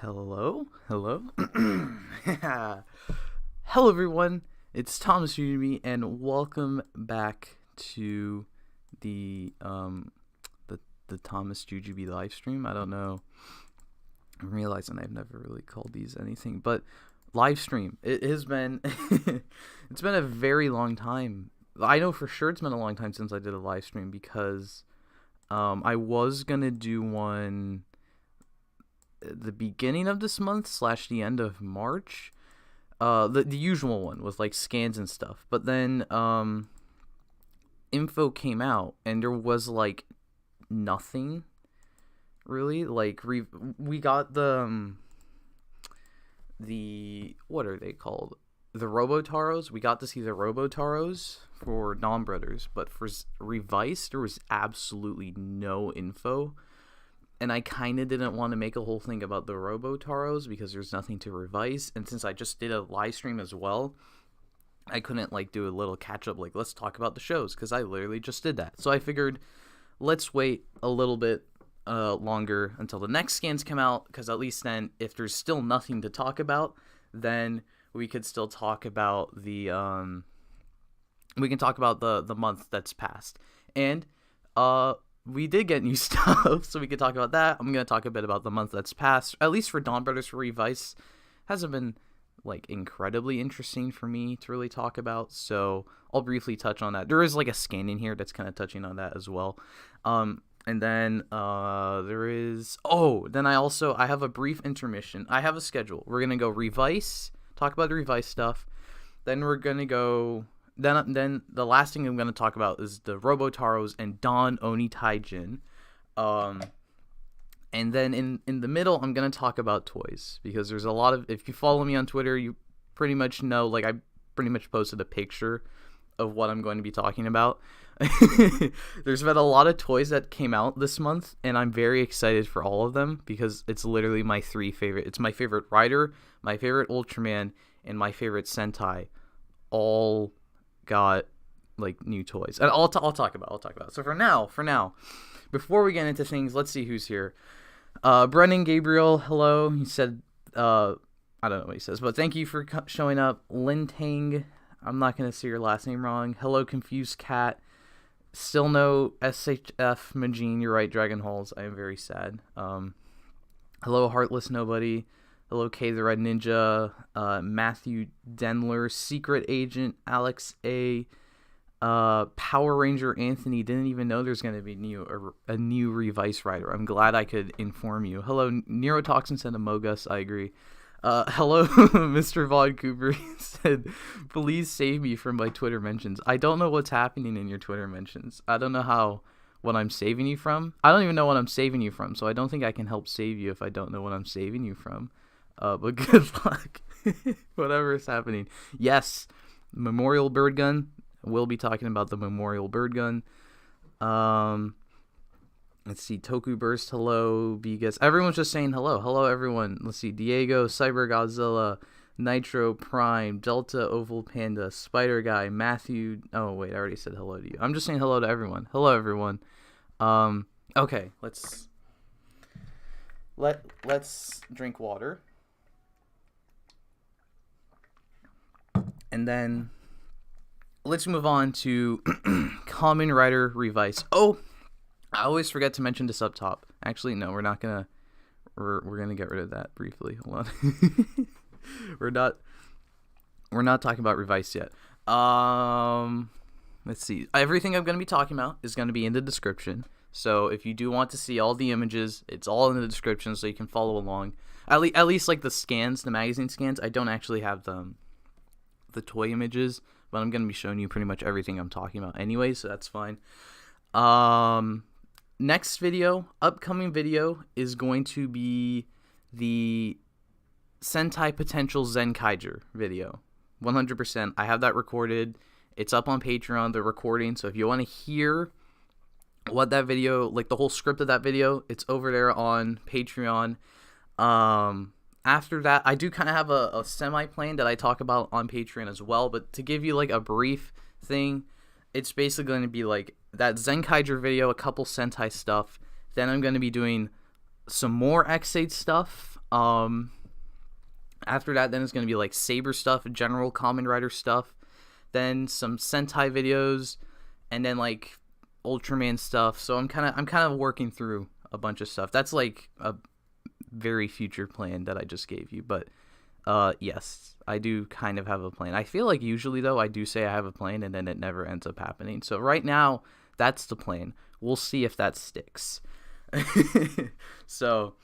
Hello? Hello everyone, it's thomasjujube and welcome back to the thomasjujube live stream. I don't know, I'm realizing I've never really called these anything, but live stream. It has been it's been a very long time. I know for sure it's been a long time since I did a live stream because I was gonna do one the beginning of this month / the end of March, the usual one with like scans and stuff, but then info came out and there was like nothing really. Like we got the what are they called, the Robotaros. We got to see the Robotaros for Donbrothers, but for Revice there was absolutely no info. And I kind of didn't want to make a whole thing about the Robotaros because there's nothing to revise. And since I just did a live stream as well, I couldn't like do a little catch up, like let's talk about the shows, because I literally just did that. So I figured let's wait a little bit longer until the next scans come out, because at least then if there's still nothing to talk about, then we could still talk about the the month that's passed. And we did get new stuff, so we could talk about that. I'm going to talk a bit about the month that's passed, at least for Donbrothers. For Revice hasn't been like incredibly interesting for me to really talk about, so I'll briefly touch on that. There is like a scan in here that's kind of touching on that as well. And then there is, then I have a brief intermission. I have a schedule. We're going to go Revice, talk about the Revice stuff. Then we're going to go, Then the last thing I'm going to talk about is the Robotaros and Don Oni Taijin. And then in the middle, I'm going to talk about toys, because there's a lot of, if you follow me on Twitter, you pretty much know, like I pretty much posted a picture of what I'm going to be talking about. There's been a lot of toys that came out this month, and I'm very excited for all of them, because it's literally my three favorite. It's my favorite Rider, my favorite Ultraman, and my favorite Sentai. All got like new toys, and I'll talk about it. So for now, before we get into things, let's see who's here. Brennan Gabriel, hello. He said, I don't know what he says, but thank you for showing up. Lin Tang, I'm not gonna say your last name wrong. Hello, Confused Cat. Still no SHF Majin. You're right, Dragon Halls. I am very sad. Hello, Heartless Nobody. Hello, K the Red Ninja, Matthew Denler, Secret Agent, Alex A, Power Ranger Anthony. Didn't even know there's going to be a new Revice Rider. I'm glad I could inform you. Hello, Neurotoxin said Amogus. I agree. Hello, Mr. Vaughn Cooper said, please save me from my Twitter mentions. I don't know what's happening in your Twitter mentions. I don't know what I'm saving you from. I don't even know what I'm saving you from, so I don't think I can help save you if I don't know what I'm saving you from. But good luck. Whatever is happening. Yes, Memorial Bird Gun. We'll be talking about the Memorial Bird Gun. Let's see. Toku Burst, hello. Bigas. Everyone's just saying hello. Hello, everyone. Let's see. Diego, Cyber Godzilla, Nitro Prime, Delta Oval Panda, Spider Guy, Matthew. Oh, wait. I already said hello to you. I'm just saying hello to everyone. Hello, everyone. Okay. Let's drink water. And then let's move on to Kamen Rider Revice. Oh, I always forget to mention this up top. Actually, no, we're not gonna. We're gonna get rid of that briefly. Hold on. We're not talking about Revice yet. Let's see. Everything I'm gonna be talking about is gonna be in the description. So if you do want to see all the images, it's all in the description, so you can follow along. At least like the scans, the magazine scans. I don't actually have the toy images, but I'm going to be showing you pretty much everything I'm talking about anyway, so that's fine. Next video, upcoming video, is going to be the Sentai Potential Zenkaiger video. 100%. I have that recorded. It's up on Patreon, the recording, so if you want to hear what that video, like the whole script of that video, it's over there on Patreon. After that, I do kind of have a semi-plan that I talk about on Patreon as well, but to give you like a brief thing, it's basically going to be like that Zenkaiger video, a couple Sentai stuff, then I'm going to be doing some more X8 stuff. After that, then it's going to be like Saber stuff, general Kamen Rider stuff, then some Sentai videos, and then like Ultraman stuff. So I'm kind of working through a bunch of stuff. That's like a very future plan that I just gave you, but yes, I do kind of have a plan. I feel like usually though I do say I have a plan and then it never ends up happening. So right now that's the plan. We'll see if that sticks. So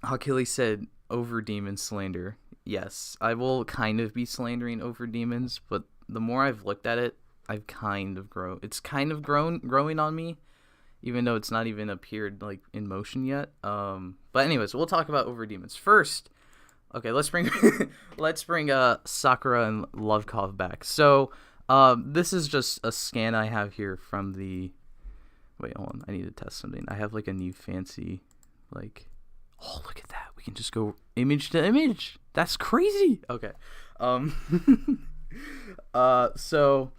Achilles said over demon slander. Yes, I will kind of be slandering over demons, but the more I've looked at it, I've kind of grown. It's kind of growing on me, even though it's not even appeared like in motion yet. But anyways, we'll talk about over demons first. Okay, let's bring Sakura and Lovekov back. So this is just a scan I have here from the. Wait, hold on. I need to test something. I have like a new fancy, like. Oh, look at that. We can just go image to image. That's crazy. Okay. So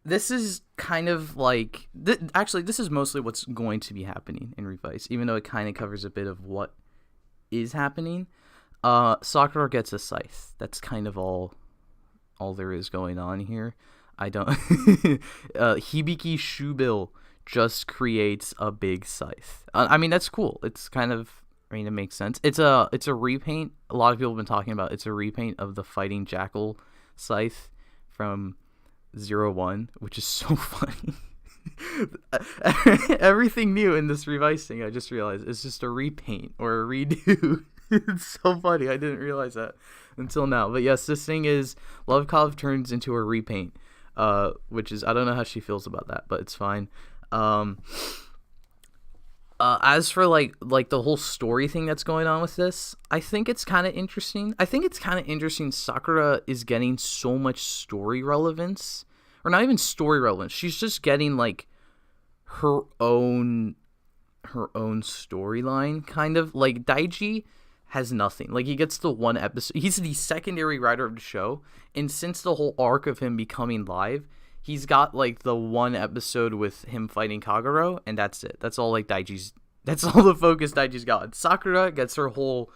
this is kind of like actually this is mostly what's going to be happening in Revice, even though it kind of covers a bit of what is happening. Sakura gets a scythe. That's kind of all there is going on here. I don't Hibiki Shubil just creates a big scythe. I mean, that's cool. It's kind of, I mean, it makes sense. It's a repaint. A lot of people have been talking about it's a repaint of the Fighting Jackal scythe from 01, which is so funny. Everything new in this Revice thing, I just realized, is just a repaint or a redo. It's so funny. I didn't realize that until now. But yes, this thing is Lovekov turns into a repaint, which is, I don't know how she feels about that, but it's fine. As for like the whole story thing that's going on with this, I think it's kind of interesting. Sakura is getting so much story relevance, or not even story relevance. She's just getting like her own storyline, kind of. Like Daiji has nothing. Like, he gets the one episode. He's the secondary writer of the show, and since the whole arc of him becoming live, he's got like the one episode with him fighting Kagero, and that's it. That's all that's all the focus Daiji's got. Sakura gets her whole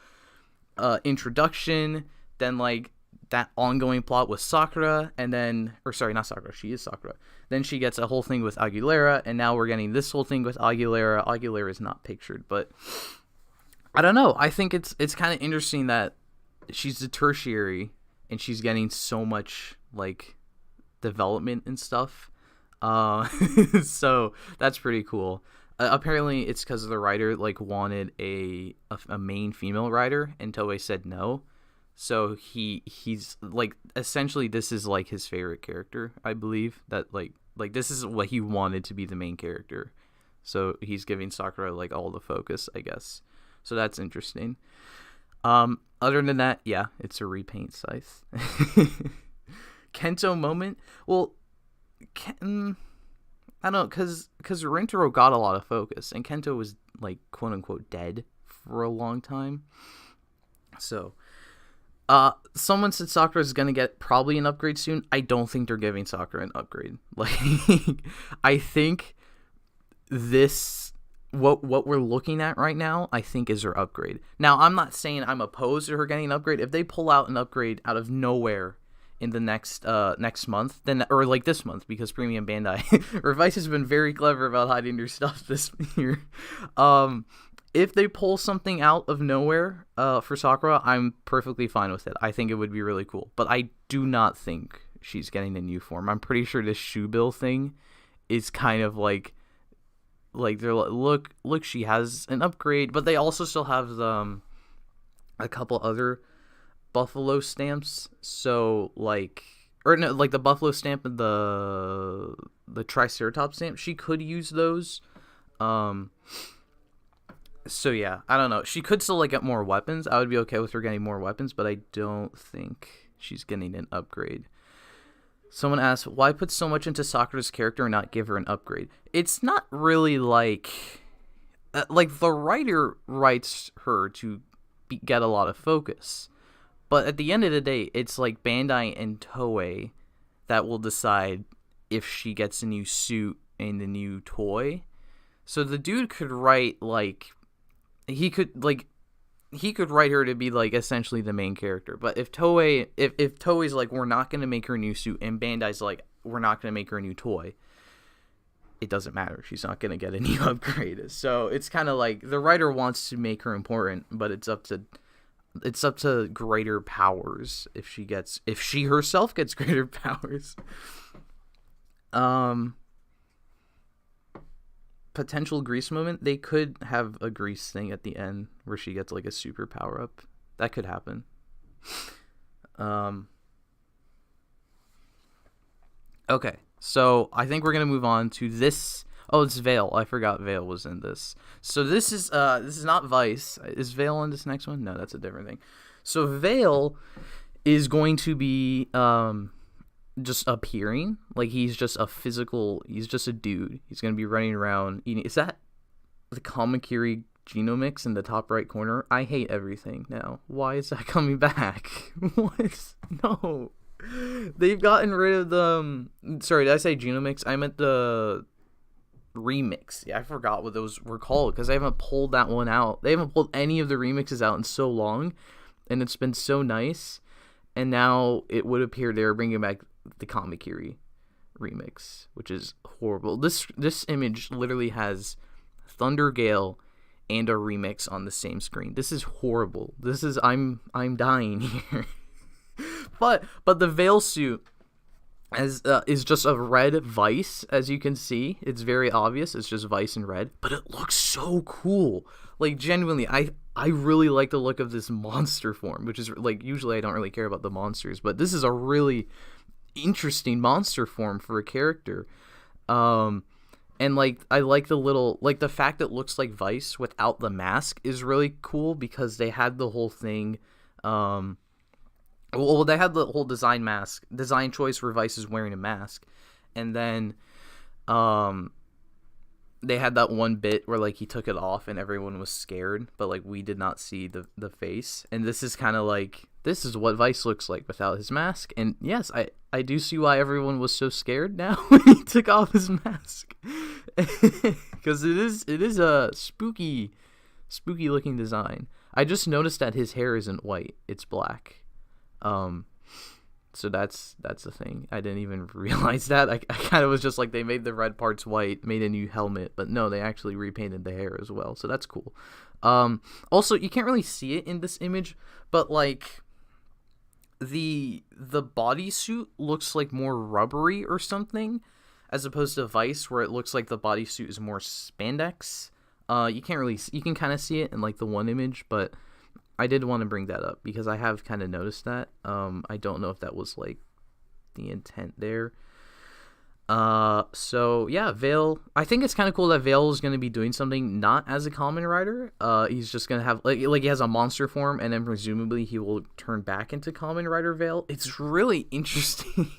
introduction, then like that ongoing plot with Sakura, and then, or sorry, not Sakura, she is Sakura. Then she gets a whole thing with Aguilera, and now we're getting this whole thing with Aguilera. Aguilera is not pictured, but I don't know. I think it's kind of interesting that she's a tertiary and she's getting so much like development and stuff. So that's pretty cool. Apparently it's because the writer like wanted a main female writer, and Toei said no. So he's like, essentially this is like his favorite character, I believe, that like this is what he wanted to be the main character. So he's giving Sakura like all the focus, I guess. So that's interesting. Other than that, yeah, it's a repaint scythe. Kento moment. Well, I don't know, because Rintaro got a lot of focus, and Kento was like quote unquote dead for a long time. So, someone said Sakura is gonna get probably an upgrade soon. I don't think they're giving Sakura an upgrade. Like, I think this. What we're looking at right now, I think, is her upgrade. Now, I'm not saying I'm opposed to her getting an upgrade. If they pull out an upgrade out of nowhere in the next month, then, or like this month, because Premium Bandai, Revice has been very clever about hiding their stuff this year. If they pull something out of nowhere for Sakura, I'm perfectly fine with it. I think it would be really cool. But I do not think she's getting a new form. I'm pretty sure this Shubil thing is kind of like they're like, look, she has an upgrade, but they also still have a couple other buffalo stamps. So like, or no, like the buffalo stamp and the Triceratops stamp, she could use those. So yeah, I don't know. She could still like get more weapons. I would be okay with her getting more weapons, but I don't think she's getting an upgrade. Someone asked, why put so much into Sakura's character and not give her an upgrade? It's not really like the writer writes her to get a lot of focus. But at the end of the day, it's like Bandai and Toei that will decide if she gets a new suit and a new toy. So the dude could write like he could write her to be like essentially the main character. But if Toei's like, we're not gonna make her a new suit, and Bandai's like, we're not gonna make her a new toy, it doesn't matter. She's not gonna get a new upgrade. So it's kind of like the writer wants to make her important, but it's up to greater powers if she herself gets greater powers. Potential Grease moment, they could have a Grease thing at the end where she gets like a super power up. That could happen. Okay, so I think we're gonna move on to this. Oh, it's Veil. I forgot Veil was in this. So this is not Vice. Is Veil in this next one? No, that's a different thing. So Veil is going to be just appearing, like he's just a dude. He's gonna be running around eating. Is that the Kamakiri Genomics in the top right corner? I hate everything now. Why is that coming back? What? No, they've gotten rid of the sorry, did I say Genomics? I meant the remix. Yeah, I forgot what those were called because they haven't pulled that one out. They haven't pulled any of the remixes out in so long, and it's been so nice. And now it would appear they're bringing back the Kamakiri remix, which is horrible. This image literally has Thunder Gale and a remix on the same screen. This is horrible. This is I'm dying here. but the Veil suit is just a red Vice, as you can see. It's very obvious. It's just Vice in red, but it looks so cool. Like genuinely, I really like the look of this monster form, which is like usually I don't really care about the monsters, but this is a really interesting monster form for a character. And like I like the little, like the fact that it looks like Vice without the mask is really cool because they had the whole thing well, they had the whole design choice where Vice is wearing a mask, and then they had that one bit where like he took it off and everyone was scared, but like we did not see the face. And this is kind of like, this is what Vice looks like without his mask. And yes, I do see why everyone was so scared now when he took off his mask, because it is a spooky looking design. I just noticed that his hair isn't white, it's black. So that's the thing. I didn't even realize that. I kind of was just like, they made the red parts white, made a new helmet, but no, they actually repainted the hair as well. So that's cool. Also, you can't really see it in this image, but like the bodysuit looks like more rubbery or something, as opposed to Vice where it looks like the bodysuit is more spandex. You can kind of see it in like the one image, but I did want to bring that up because I have kind of noticed that. I don't know if that was like the intent there. So yeah, Veil. I think it's kind of cool that Veil is going to be doing something not as a Kamen Rider. He's just going to have like he has a monster form, and then presumably he will turn back into Kamen Rider Veil. It's really interesting.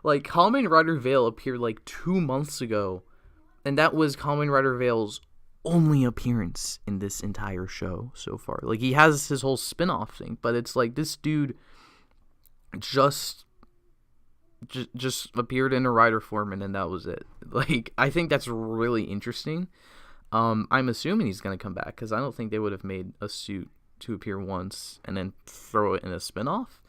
Like Kamen Rider Veil appeared like 2 months ago, and that was Kamen Rider Veil's only appearance in this entire show so far. Like he has his whole spin-off thing, but it's like this dude just appeared in a rider form, and then that was it. Like I think that's really interesting. I'm assuming he's gonna come back because I don't think they would have made a suit to appear once and then throw it in a spin-off.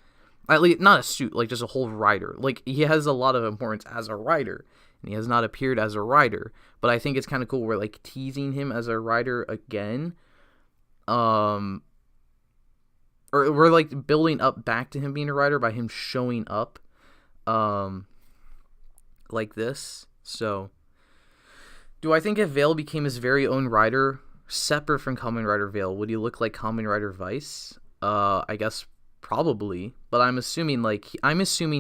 At least not a suit, like just a whole rider. Like he has a lot of importance as a rider, and he has not appeared as a rider, but I think it's kind of cool. We're like teasing him as a rider again, or we're like building up back to him being a rider by him showing up, like this. So, do I think if Veil became his very own rider, separate from Kamen Rider Veil, would he look like Kamen Rider Vice? I guess probably, but I'm assuming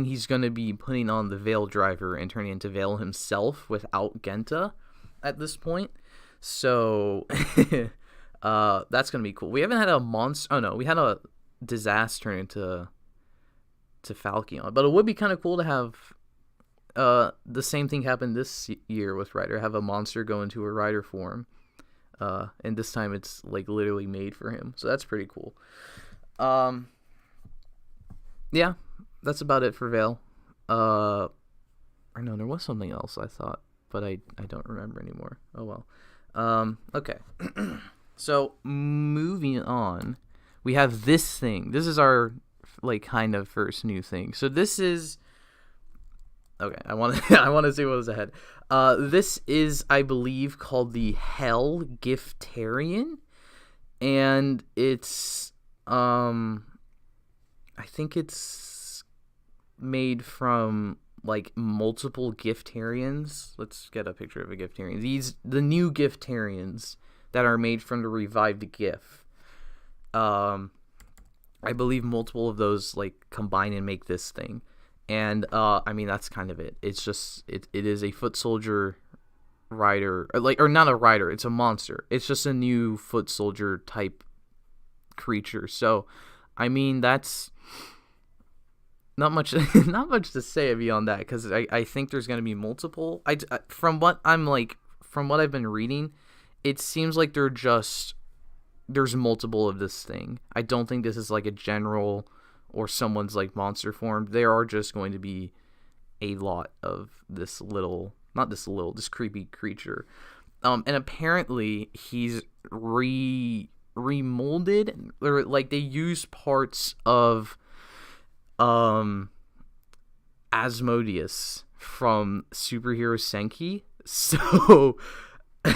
he's gonna be putting on the Veil driver and turning into Veil himself without Genta at this point. So that's gonna be cool. We haven't had a monster. Oh no, we had a Disaster turn into Falcon, but it would be kind of cool to have the same thing happen this year with Rider. Have a monster go into a Rider form, and this time it's like literally made for him. So that's pretty cool. Yeah, that's about it for Veil. Or no, there was something else I thought, but I don't remember anymore. Oh well. Okay. So moving on, we have this thing. This is our like kind of first new thing. So this is okay. I want to I want to see what is ahead. This is, I believe, called the Hell Giftarian, and it's I think it's made from like multiple Giftarians. Let's get a picture of a Giftarian. The new Giftarians that are made from the revived GIF. I believe multiple of those like combine and make this thing. And I mean, that's kind of it. It's just it is a foot soldier rider, or not a rider, it's a monster. It's just a new foot soldier type creature. So I mean, that's not much not much to say beyond that, because I think there's going to be multiple. From what I've been reading, it seems like there's multiple of this thing. I don't think this is like a general or someone's like monster form. There are just going to be a lot of this creepy creature. And apparently he's remolded, or like they use parts of Asmodeus from Superhero Senki. So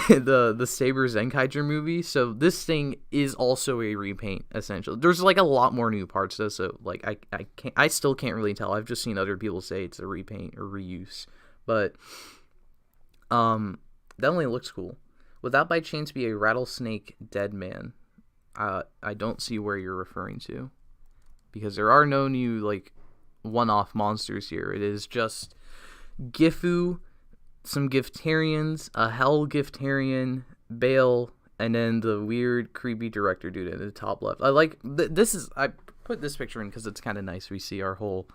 the Saber Zenkaiger movie. So this thing is also a repaint, essentially. There's like a lot more new parts though, so like I still can't really tell. I've just seen other people say it's a repaint or reuse. But definitely looks cool. Would that by chance be a rattlesnake dead man? I don't see where you're referring to, because there are no new like one-off monsters here. It is just Gifu, some Giftarians, a Hell Giftarian, Bale, and then the weird creepy director dude at the top left. I like I put this picture in because it's kind of nice. We see our whole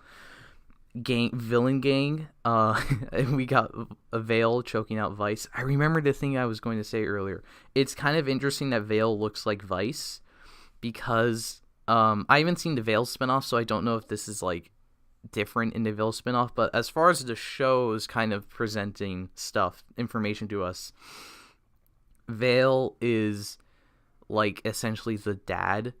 villain gang. And we got a Vale choking out Vice. I remember the thing I was going to say earlier. It's kind of interesting that Vale looks like Vice, because I haven't seen the Vale spinoff, so I don't know if this is like different in the Vale spinoff. But as far as the show is kind of presenting information to us, Vale is like essentially the dad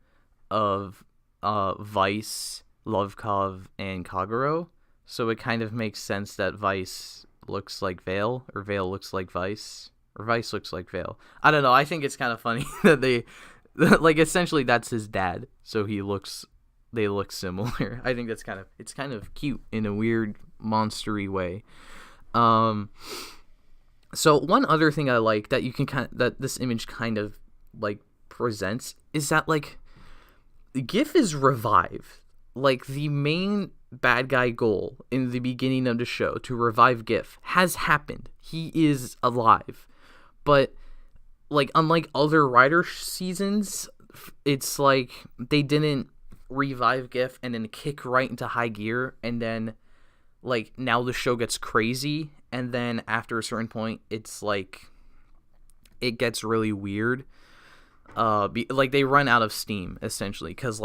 of Vice, Lovekov, and Kagero. So it kind of makes sense that Vice looks like Vale, or Vale looks like Vice, or Vice looks like Vale. I don't know. I think it's kind of funny that they, like, essentially that's his dad. So they look similar. I think it's kind of cute in a weird monstery way. So one other thing I like that that this image kind of like presents is that like GIF is revived. Like the main bad guy goal in the beginning of the show to revive GIF has happened. He is alive. But like unlike other Rider seasons, it's like they didn't revive GIF and then kick right into high gear, and then like now the show gets crazy, and then after a certain point it's like it gets really weird. Like they run out of steam essentially, because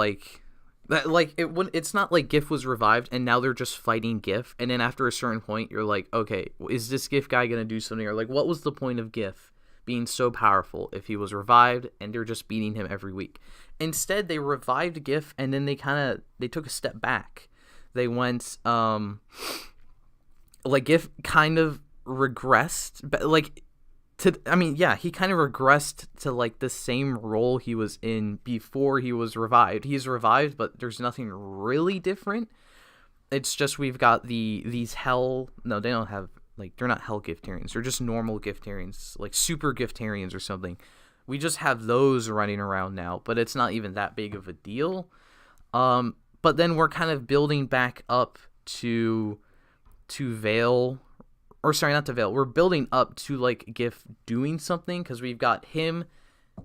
it's not like GIF was revived and now they're just fighting GIF, and then after a certain point you're like, okay, is this GIF guy gonna do something, or like what was the point of GIF being so powerful if he was revived and they're just beating him every week? Instead they revived GIF, and then they took a step back. They went like GIF kind of regressed, but like he kind of regressed to like the same role he was in before he was revived. He's revived, but there's nothing really different. It's just we've got these hell. No, they don't have like, they're not Hell Giftarians. They're just normal Giftarians, like super Giftarians or something. We just have those running around now, but it's not even that big of a deal. But then we're kind of building back up to Vale. Or sorry, not to Vale. We're building up to like GIF doing something, because we've got him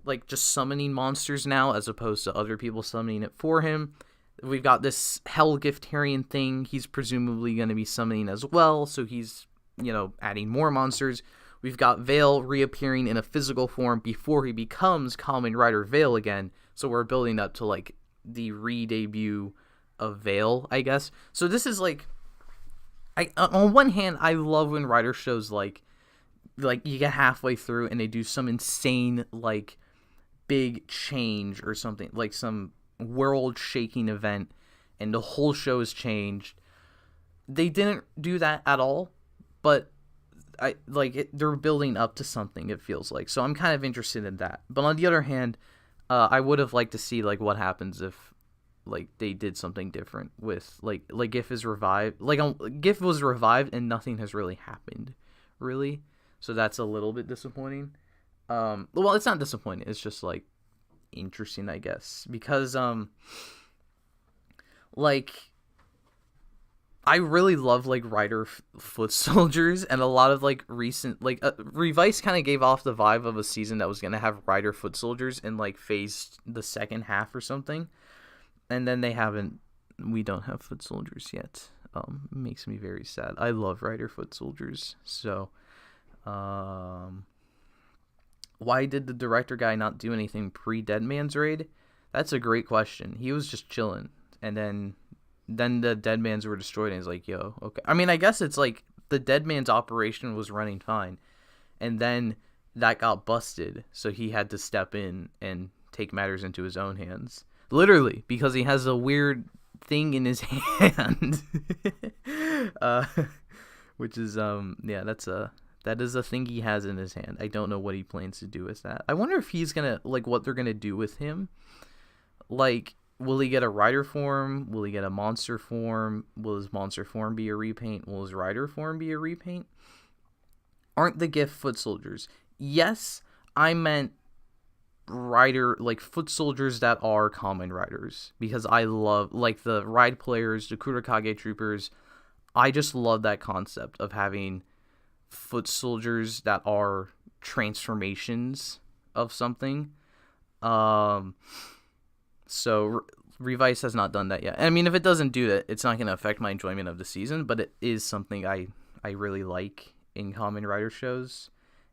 like just summoning monsters now, as opposed to other people summoning it for him. We've got this Hell Giftarian thing he's presumably going to be summoning as well, so he's, adding more monsters. We've got Vale reappearing in a physical form before he becomes Kamen Rider Vale again, so we're building up to like the re-debut of Vale, I guess. So this is like, on one hand, I love when writer shows like you get halfway through and they do some insane like big change or something, like some world-shaking event, and the whole show is changed. They didn't do that at all, but they're building up to something, it feels like. So I'm kind of interested in that. But on the other hand, I would have liked to see like what happens if like they did something different with like GIF is revived. Like GIF was revived and nothing has really happened, really. So that's a little bit disappointing. Well, it's not disappointing. It's just like interesting, I guess, because like I really love like Rider foot soldiers, and a lot of like recent like Revice kind of gave off the vibe of a season that was gonna have Rider foot soldiers in like phase the second half or something, and then they haven't. We don't have foot soldiers yet. It makes me very sad. I love Rider foot soldiers. So, why did the director guy not do anything pre-Dead Man's raid? That's a great question. He was just chilling, and then the Dead Mans were destroyed, and he's like, yo, okay. I mean, I guess it's like the Dead Man's operation was running fine, and then that got busted, so he had to step in and take matters into his own hands. Literally, because he has a weird thing in his hand. Which is, yeah, that is a thing he has in his hand. I don't know what he plans to do with that. I wonder if he's gonna, like, what they're gonna do with him. Like, will he get a rider form? Will he get a monster form? Will his monster form be a repaint? Will his rider form be a repaint? Aren't the GIF foot soldiers? Yes, I meant rider, like, foot soldiers that are common riders. Because I love, like, the ride players, the Kurakage troopers. I just love that concept of having foot soldiers that are transformations of something. So Revice has not done that yet. I mean, if it doesn't do that, it's not going to affect my enjoyment of the season, but it is something I really like in Kamen Rider shows.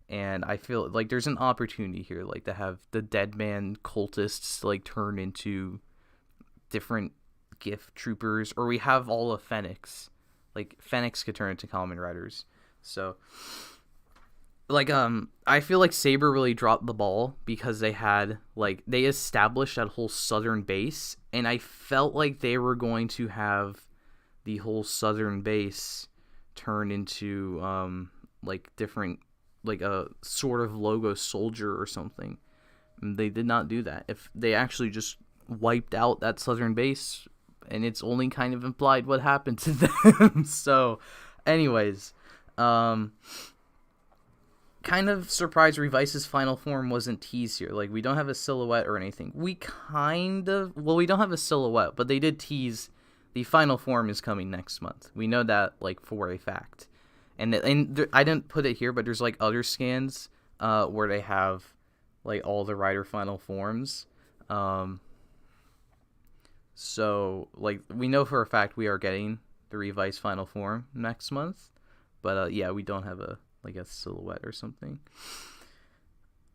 And I feel like there's an opportunity here, like, to have the Dead Man cultists, like, turn into different GIF troopers, or we have all of Phoenix. Like, Phoenix could turn into Kamen Riders. So, like, I feel like Saber really dropped the ball because they had, like, they established that whole southern base, and I felt like they were going to have the whole southern base turn into, like, different, like, a sort of logo soldier or something. And they did not do that. If they actually just wiped out that southern base, and it's only kind of implied what happened to them. So, anyways, kind of surprised Revice's final form wasn't teased here. Like, we don't have a silhouette or anything. We don't have a silhouette, but they did tease the final form is coming next month. We know that, like, for a fact. And I didn't put it here, but there's, like, other scans where they have, like, all the rider final forms. So, like, we know for a fact we are getting the Revice final form next month. But, yeah, we don't have a silhouette or something.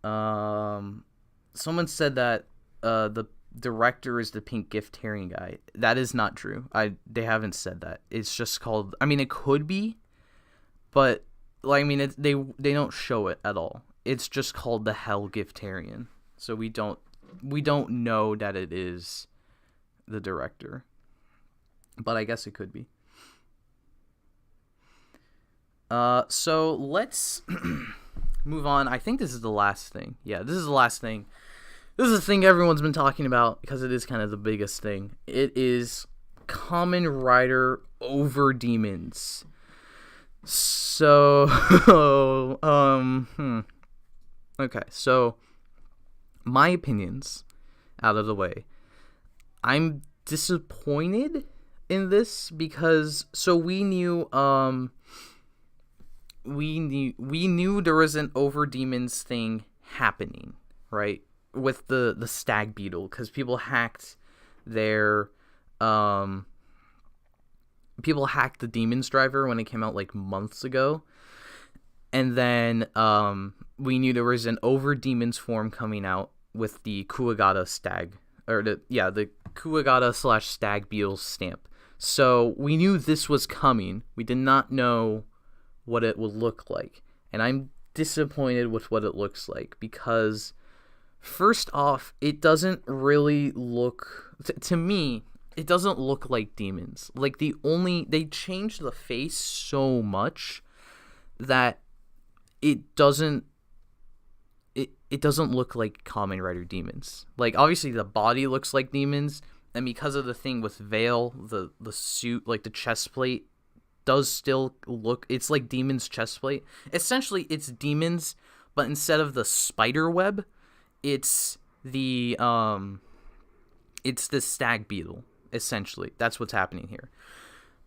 Someone said that the director is the pink gift-tearing guy. That is not true. They haven't said that. It's just called... I mean, it could be, but, like, I mean, they don't show it at all. It's just called the Hell Giftarian. So we don't know that it is the director. But I guess it could be. So let's move on. I think this is the last thing. Yeah, this is the last thing. This is the thing everyone's been talking about because it is kind of the biggest thing. It is Kamen Rider Over Demons. So, okay, so my opinions out of the way. I'm disappointed in this because, so we knew there was an Over Demons thing happening, right? With the Stag Beetle, because people hacked their people hacked the Demons driver when it came out like months ago, and then we knew there was an Over Demons form coming out with the Kuwagata Stag, or the Kuwagata / Stag Beetle stamp. So we knew this was coming. We did not know what it would look like, and I'm disappointed with what it looks like because First off, it doesn't really look to me. It doesn't look like demons. Like they changed the face so much that it doesn't it doesn't look like Kamen Rider demons. Like obviously the body looks like demons, and because of the thing with Veil, the suit, like the chest plate does still look, it's like Demon's chest plate. Essentially it's demons, but instead of the spider web, it's the stag beetle. Essentially, that's what's happening here.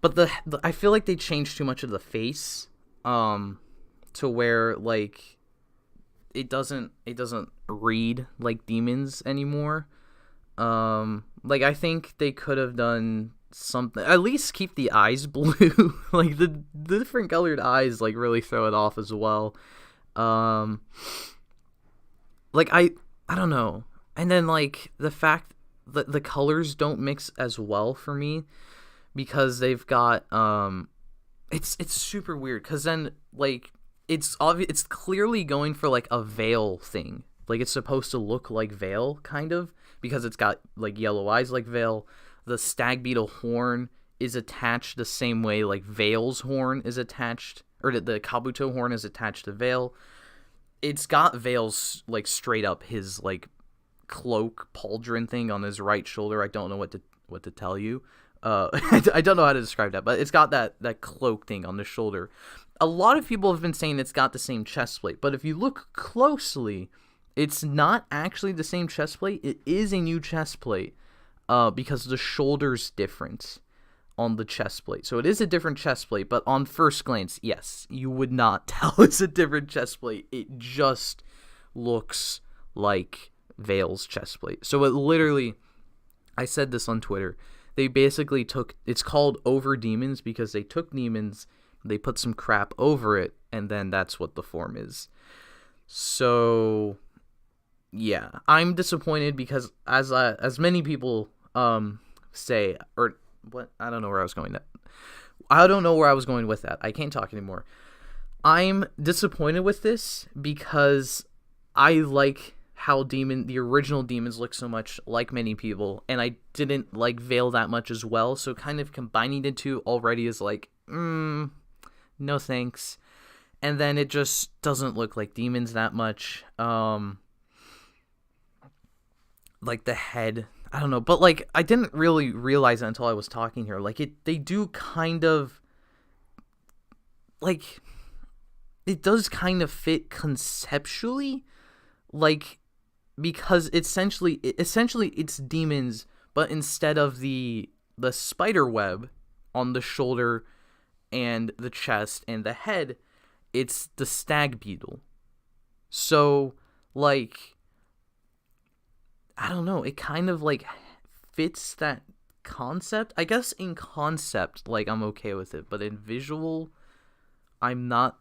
But the I feel like they changed too much of the face, to where like it doesn't read like demons anymore. Like I think they could have done something, at least keep the eyes blue. Like the different colored eyes like really throw it off as well. Like I don't know. And then like the fact that the colors don't mix as well for me, because they've got it's super weird, cuz then like it's obvious, it's clearly going for like a Veil thing. Like it's supposed to look like Veil kind of, because it's got like yellow eyes like Veil. The stag beetle horn is attached the same way like Veil's horn is attached, or the Kabuto horn is attached to Veil. It's got Veil's like straight up his like cloak pauldron thing on his right shoulder. I don't know what to tell you. I don't know how to describe that, but it's got that cloak thing on the shoulder. A lot of people have been saying it's got the same chest plate, but if you look closely, it's not actually the same chest plate. It is a new chest plate, because the shoulder's different on the chest plate. So it is a different chest plate, but on first glance, yes, you would not tell it's a different chest plate. It just looks like Veil's chest plate. So it literally, I said this on Twitter, they basically took, it's called Over Demons because they took demons, they put some crap over it, and then that's what the form is. So yeah, I'm disappointed because as many people say, or what, I don't know where I was going with that. I can't talk anymore. I'm disappointed with this because I like how the original demons look so much like many people, and I didn't like Veil that much as well, so kind of combining the two already is like, no thanks. And then it just doesn't look like demons that much. Like the head, I don't know, but like I didn't really realize it until I was talking here. Like they do kind of, like, it does kind of fit conceptually, like, because essentially it's demons, but instead of the spider web on the shoulder and the chest and the head, it's the stag beetle. So like, I don't know, it kind of like fits that concept. I guess in concept, like, I'm okay with it, but in visual, I'm not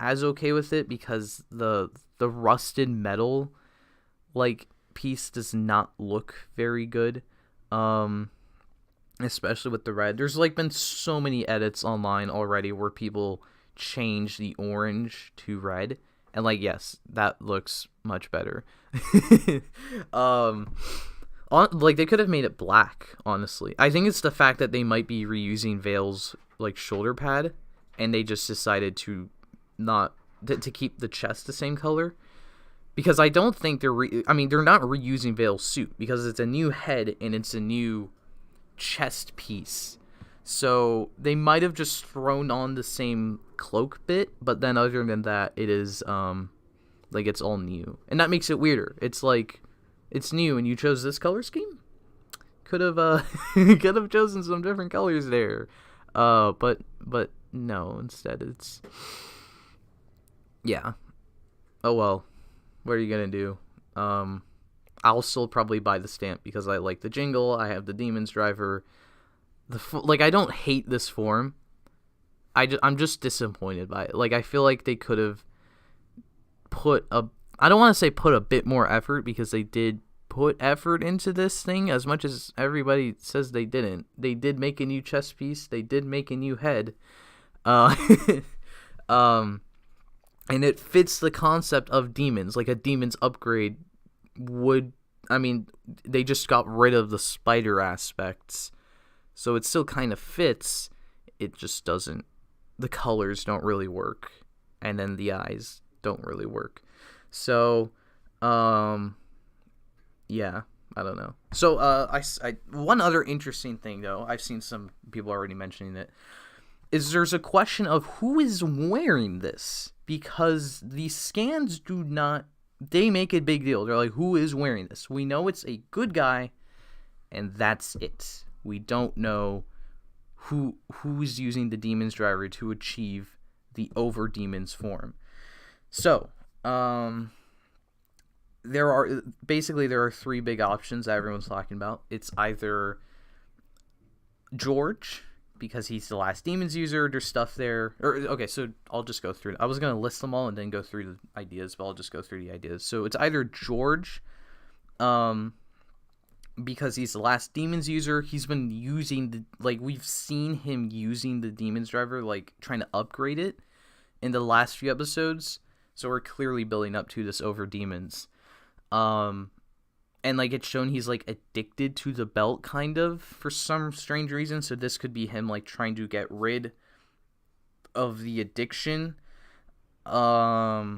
as okay with it because the rusted metal like piece does not look very good, especially with the red. There's like been so many edits online already where people change the orange to red, and like, yes, that looks much better. Like they could have made it black, honestly. I think it's the fact that they might be reusing Veil's like shoulder pad, and they just decided to not to keep the chest the same color, because I don't think they're they're not reusing Veil's suit because it's a new head and it's a new chest piece. So they might have just thrown on the same cloak bit, but then other than that, it is like it's all new, and that makes it weirder. It's like it's new, and you chose this color scheme. Could have could have chosen some different colors there, but no. Instead, it's yeah. Oh well, what are you gonna do? I'll still probably buy the stamp because I like the jingle. I have the Demons driver. Like, I don't hate this form. I'm just disappointed by it. Like, I feel like they could have put I don't want to say put a bit more effort, because they did put effort into this thing as much as everybody says they didn't. They did make a new chest piece. They did make a new head. And it fits the concept of demons, like a demon's upgrade would, I mean, they just got rid of the spider aspects, so it still kind of fits. It just doesn't, the colors don't really work, and then the eyes don't really work. So, yeah, I don't know. So, I one other interesting thing, though, I've seen some people already mentioning it, is there's a question of who is wearing this, because the scans do not, they make a big deal. They're like, who is wearing this? We know it's a good guy, and that's it. We don't know who's using the Demon's Driver to achieve the over-demon's form. So, there are three big options that everyone's talking about. It's either George, because he's the last Demon's user. There's stuff there. Okay, so I'll just go through it. I was going to list them all and then go through the ideas, but I'll just go through the ideas. So it's either George, because he's the last Demon's user. He's been using we've seen him using the Demon's Driver, trying to upgrade it in the last few episodes. So we're clearly building up to this over demons. And it's shown he's addicted to the belt kind of for some strange reason. So this could be him trying to get rid of the addiction. Yeah,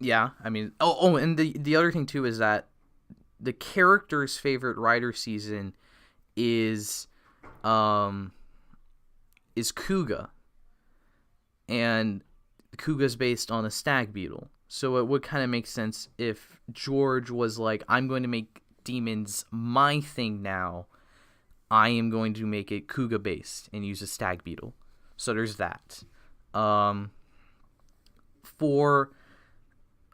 I mean, and the other thing too is that the character's favorite rider season is Kuga, and Kuga's based on a stag beetle. So it would kind of make sense if George was I'm going to make demons my thing now. I am going to make it Kuga based and use a stag beetle. So there's that. For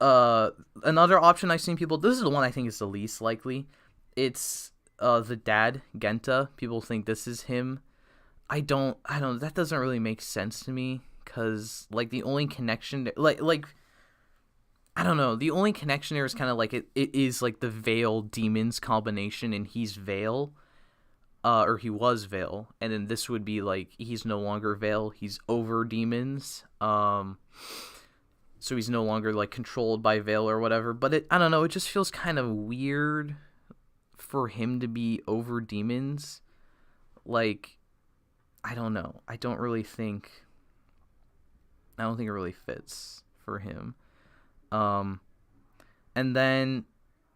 another option I've seen people, this is the one I think is the least likely. It's the dad, Genta. People think this is him. I don't, that doesn't really make sense to me, because the only connection, I don't know, the only connection there is kind of it is the Veil Demons combination, and he's Veil, or he was Veil, and then this would be he's no longer Veil, he's over demons, so he's no longer controlled by Veil or whatever. But I don't know, it just feels kind of weird for him to be over demons. I don't know, I don't think it really fits for him. And then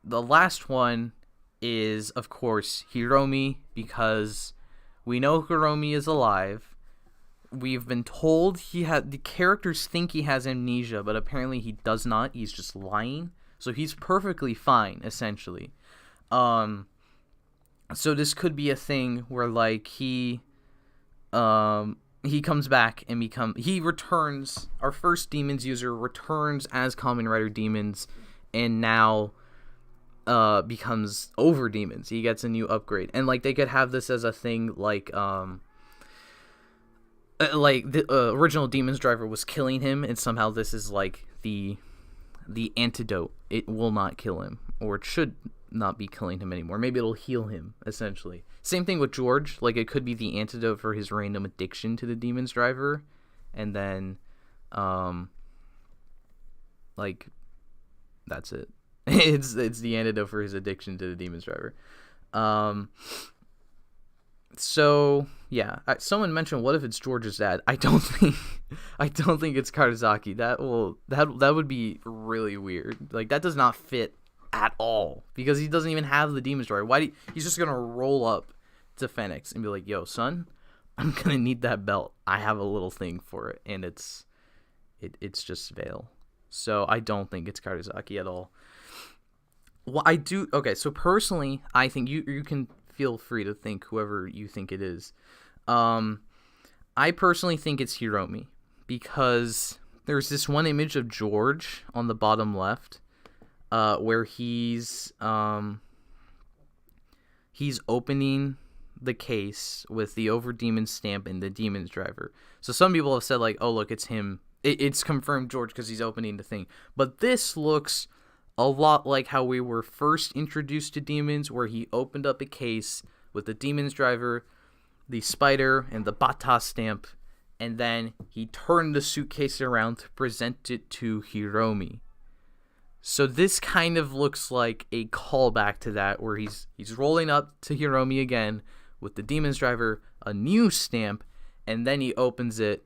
the last one is, of course, Hiromi, because we know Hiromi is alive. We've been told the characters think he has amnesia, but apparently he does not. He's just lying. So he's perfectly fine, essentially. So this could be a thing where he comes back and he returns, our first Demons user returns as Kamen Rider Demons, and now becomes over demons. He gets a new upgrade, and they could have this as a thing the original Demon's Driver was killing him, and somehow this is the antidote. It will not kill him, or it should not be killing him anymore. Maybe it'll heal him, essentially. Same thing with George. It could be the antidote for his random addiction to the Demon's Driver, and then that's it. it's the antidote for his addiction to the Demon's Driver. So yeah, someone mentioned, what if it's George's dad? I don't think it's Karazaki. That would be really weird. That does not fit at all, because he doesn't even have the Demon's Driver. He's just gonna roll up to Phoenix and be like, yo, son, I'm gonna need that belt. I have a little thing for it, and it's just Veil. So I don't think it's Karazaki at all. Well, I do. Okay, so personally, I think you can feel free to think whoever you think it is. I personally think it's Hiromi, because there's this one image of George on the bottom left, where he's opening the case with the over demon stamp and the Demon's Driver. So some people have said oh, look, it's him. It's confirmed George because he's opening the thing. But this looks a lot like how we were first introduced to demons, where he opened up a case with the Demon's Driver, the spider, and the Bata stamp, and then he turned the suitcase around to present it to Hiromi. So this kind of looks like a callback to that, where he's rolling up to Hiromi again with the Demon's Driver, a new stamp, and then he opens it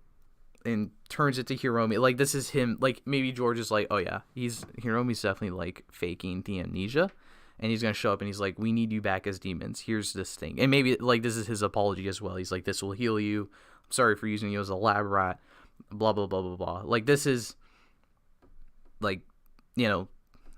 and turns it to Hiromi. Like, this is him. Like, maybe George is like, oh yeah, Hiromi's definitely like faking the amnesia, and he's gonna show up and he's like, we need you back as demons. Here's this thing, and maybe like this is his apology as well. He's like, this will heal you. I'm sorry for using you as a lab rat. Blah blah blah blah blah. Like, this is like, you know,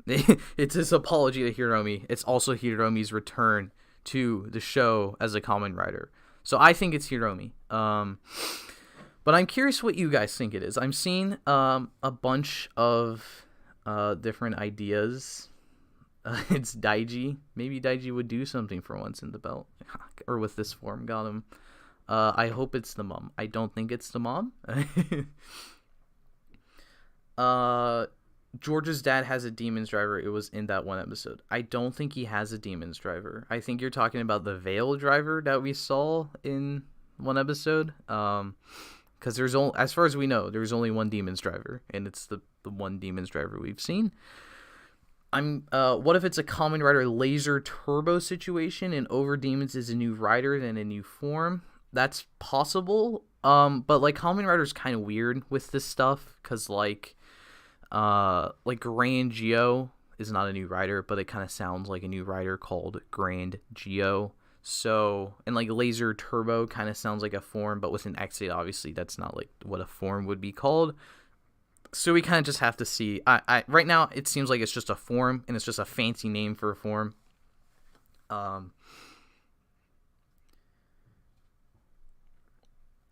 it's his apology to Hiromi. It's also Hiromi's return to the show as a Kamen Rider. So I think it's Hiromi. But I'm curious what you guys think it is. I'm seeing a bunch of different ideas. It's Daiji. Maybe Daiji would do something for once in the belt. Or with this form. Got him. I hope it's the mom. I don't think it's the mom. George's dad has a Demon's Driver. It was in that one episode. I don't think he has a Demon's Driver. I think you're talking about the Veil Driver that we saw in one episode. Because there's only, as far as we know, there's only one Demon's Driver, and it's the one Demon's Driver we've seen. What if it's a Kamen Rider Laser Turbo situation, and Over Demons is a new rider than a new form? That's possible. But like, Kamen Rider's kind of weird with this stuff, because like Grand Geo is not a new rider, but it kind of sounds like a new rider called Grand Geo. So, and like Laser Turbo kind of sounds like a form, but with an X8, obviously that's not like what a form would be called. So we kind of just have to see. I right now it seems like it's just a form, and it's just a fancy name for a form.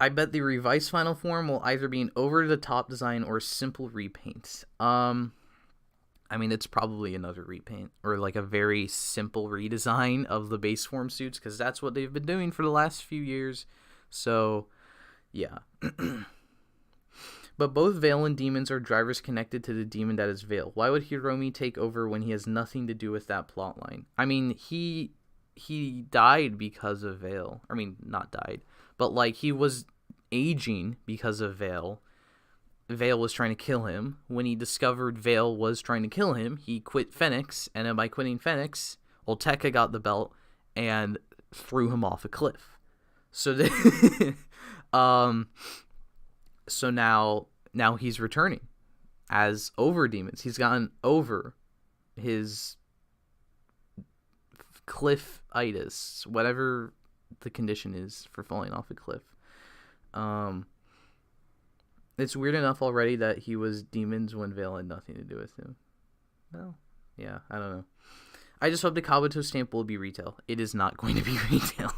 I bet the Revice final form will either be an over-the-top design or simple repaint. I mean, it's probably another repaint, or like a very simple redesign of the base form suits, because that's what they've been doing for the last few years. So, yeah. But both Veil and Demons are drivers connected to the demon that is Veil. Why would Hiromi take over when he has nothing to do with that plotline? I mean, he died because of Veil. I mean, not died, but like, he was aging because of Veil. Veil was trying to kill him. When he discovered Veil was trying to kill him, he quit Phoenix, and then by quitting Phoenix, Tekka got the belt and threw him off a cliff. So so now he's returning as Over Demons. He's gotten over his cliff-itis, whatever the condition is for falling off a cliff. It's weird enough already that he was Demons when Veil had nothing to do with him. No. Yeah, I don't know. I just hope the Kabuto stamp will be retail. It is not going to be retail.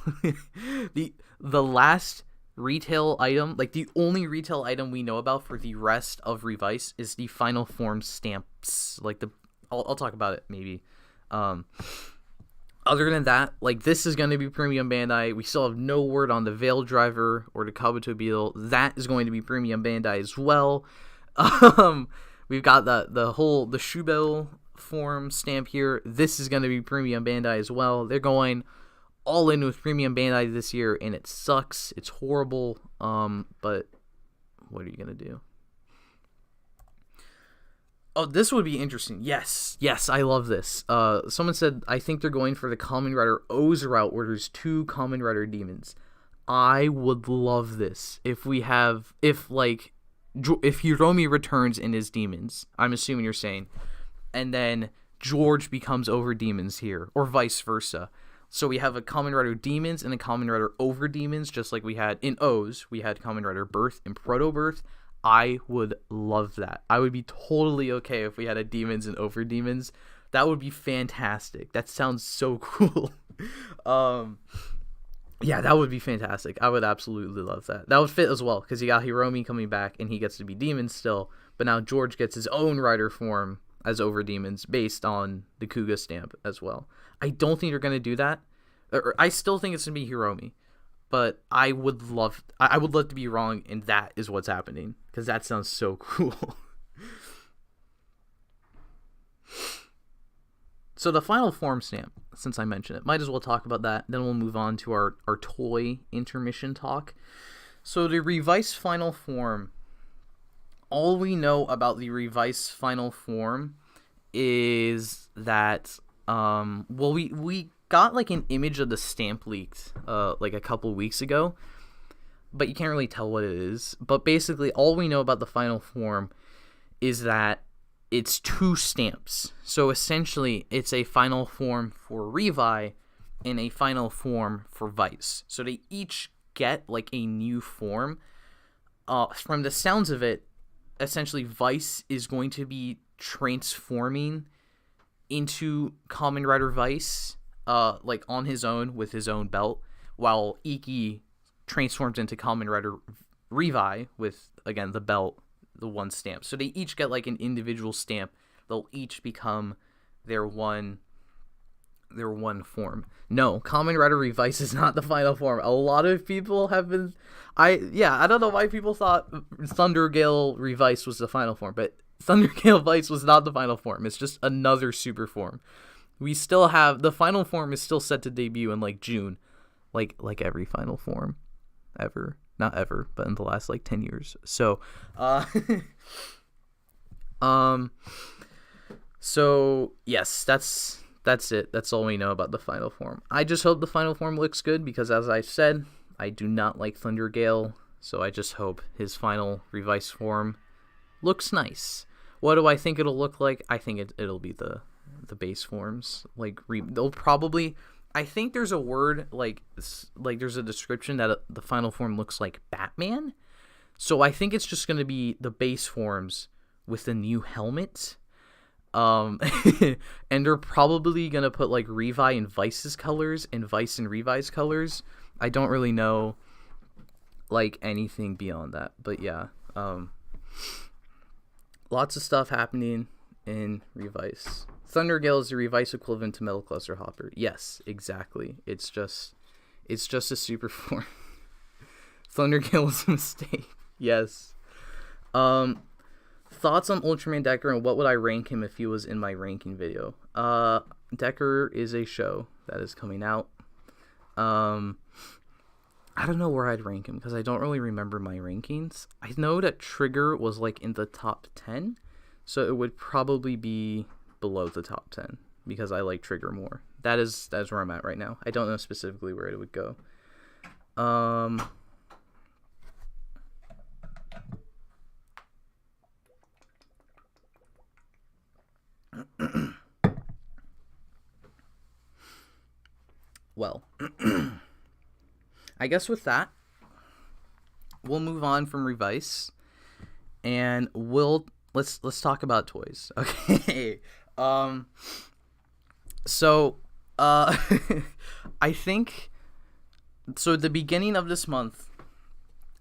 The last retail item, like the only retail item we know about for the rest of Revice, is the final form stamps. Like I'll talk about it maybe. Other than that, like, this is going to be Premium Bandai. We still have no word on the Veil Driver or the Kabuto Beetle. That is going to be Premium Bandai as well. We've got the Shubel form stamp here. This is going to be Premium Bandai as well. They're going all in with Premium Bandai this year, and it sucks. It's horrible. But what are you going to do? Oh, this would be interesting. Yes, I love this. Someone said, I think they're going for the Kamen Rider O's route, where there's 2 Kamen Rider demons. I would love this. If Hiromi returns in his demons, I'm assuming you're saying, and then George becomes Over Demons here, or vice versa. So we have a Kamen Rider Demons and a Kamen Rider Over Demons, just like we had in O's. We had Kamen Rider Birth and Proto Birth. I would love that. I would be totally okay if we had a Demons and Over Demons. That would be fantastic. That sounds so cool. Yeah, that would be fantastic. I would absolutely love that. That would fit as well, because you got Hiromi coming back, and he gets to be Demons still. But now George gets his own rider form as Over Demons, based on the Kuga stamp as well. I don't think they're going to do that. I still think it's going to be Hiromi. But I would love to be wrong, and that is what's happening, because that sounds so cool. So the final form stamp, since I mentioned it, might as well talk about that. Then we'll move on to our toy intermission talk. So the Revice final form, all we know about the Revice final form is that well, we got like an image of the stamp leaked like a couple weeks ago, but you can't really tell what it is. But basically, all we know about the final form is that it's 2 stamps. So essentially, it's a final form for Revice and a final form for Vice. So they each get like a new form. From the sounds of it, essentially Vice is going to be transforming into Kamen Rider Vice, like on his own with his own belt, while Iki transforms into Kamen Rider Revice with, again, the belt, the 1 stamp. So they each get like an individual stamp. They'll each become their one form. No, Kamen Rider Revice is not the final form. A lot of people have been I don't know why people thought Thunder Gale Revice was the final form, but Thunder Gale Vice was not the final form. It's just another super form. We still have the final form is still set to debut in like June. Like every final form ever. Not ever, but in the last like 10 years. So so yes, that's it. That's all we know about the final form. I just hope the final form looks good because, as I said, I do not like Thunder Gale, so I just hope his final Revice form looks nice. What do I think it'll look like? I think it'll be the base forms. Like they'll probably. I think there's a word like there's a description that the final form looks like Batman. So I think it's just gonna be the base forms with the new helmet. And they're probably gonna put like Revice and Vice's colors and Vice and Revice colors. I don't really know like anything beyond that, but yeah, lots of stuff happening in Revice. Thunder Gale is the Revice equivalent to Metal Cluster Hopper. Yes, exactly. It's just a super form. Thunder Gale was a mistake. Yes. Thoughts on Ultraman Decker and what would I rank him if he was in my ranking video? Decker is a show that is coming out. I don't know where I'd rank him because I don't really remember my rankings. I know that Trigger was like in the top 10, so it would probably be below the top 10 because I like Trigger more. That's where I'm at right now. I don't know specifically where it would go. Well, I guess with that, we'll move on from Revice, and let's talk about toys. Okay. So I think so. At the beginning of this month,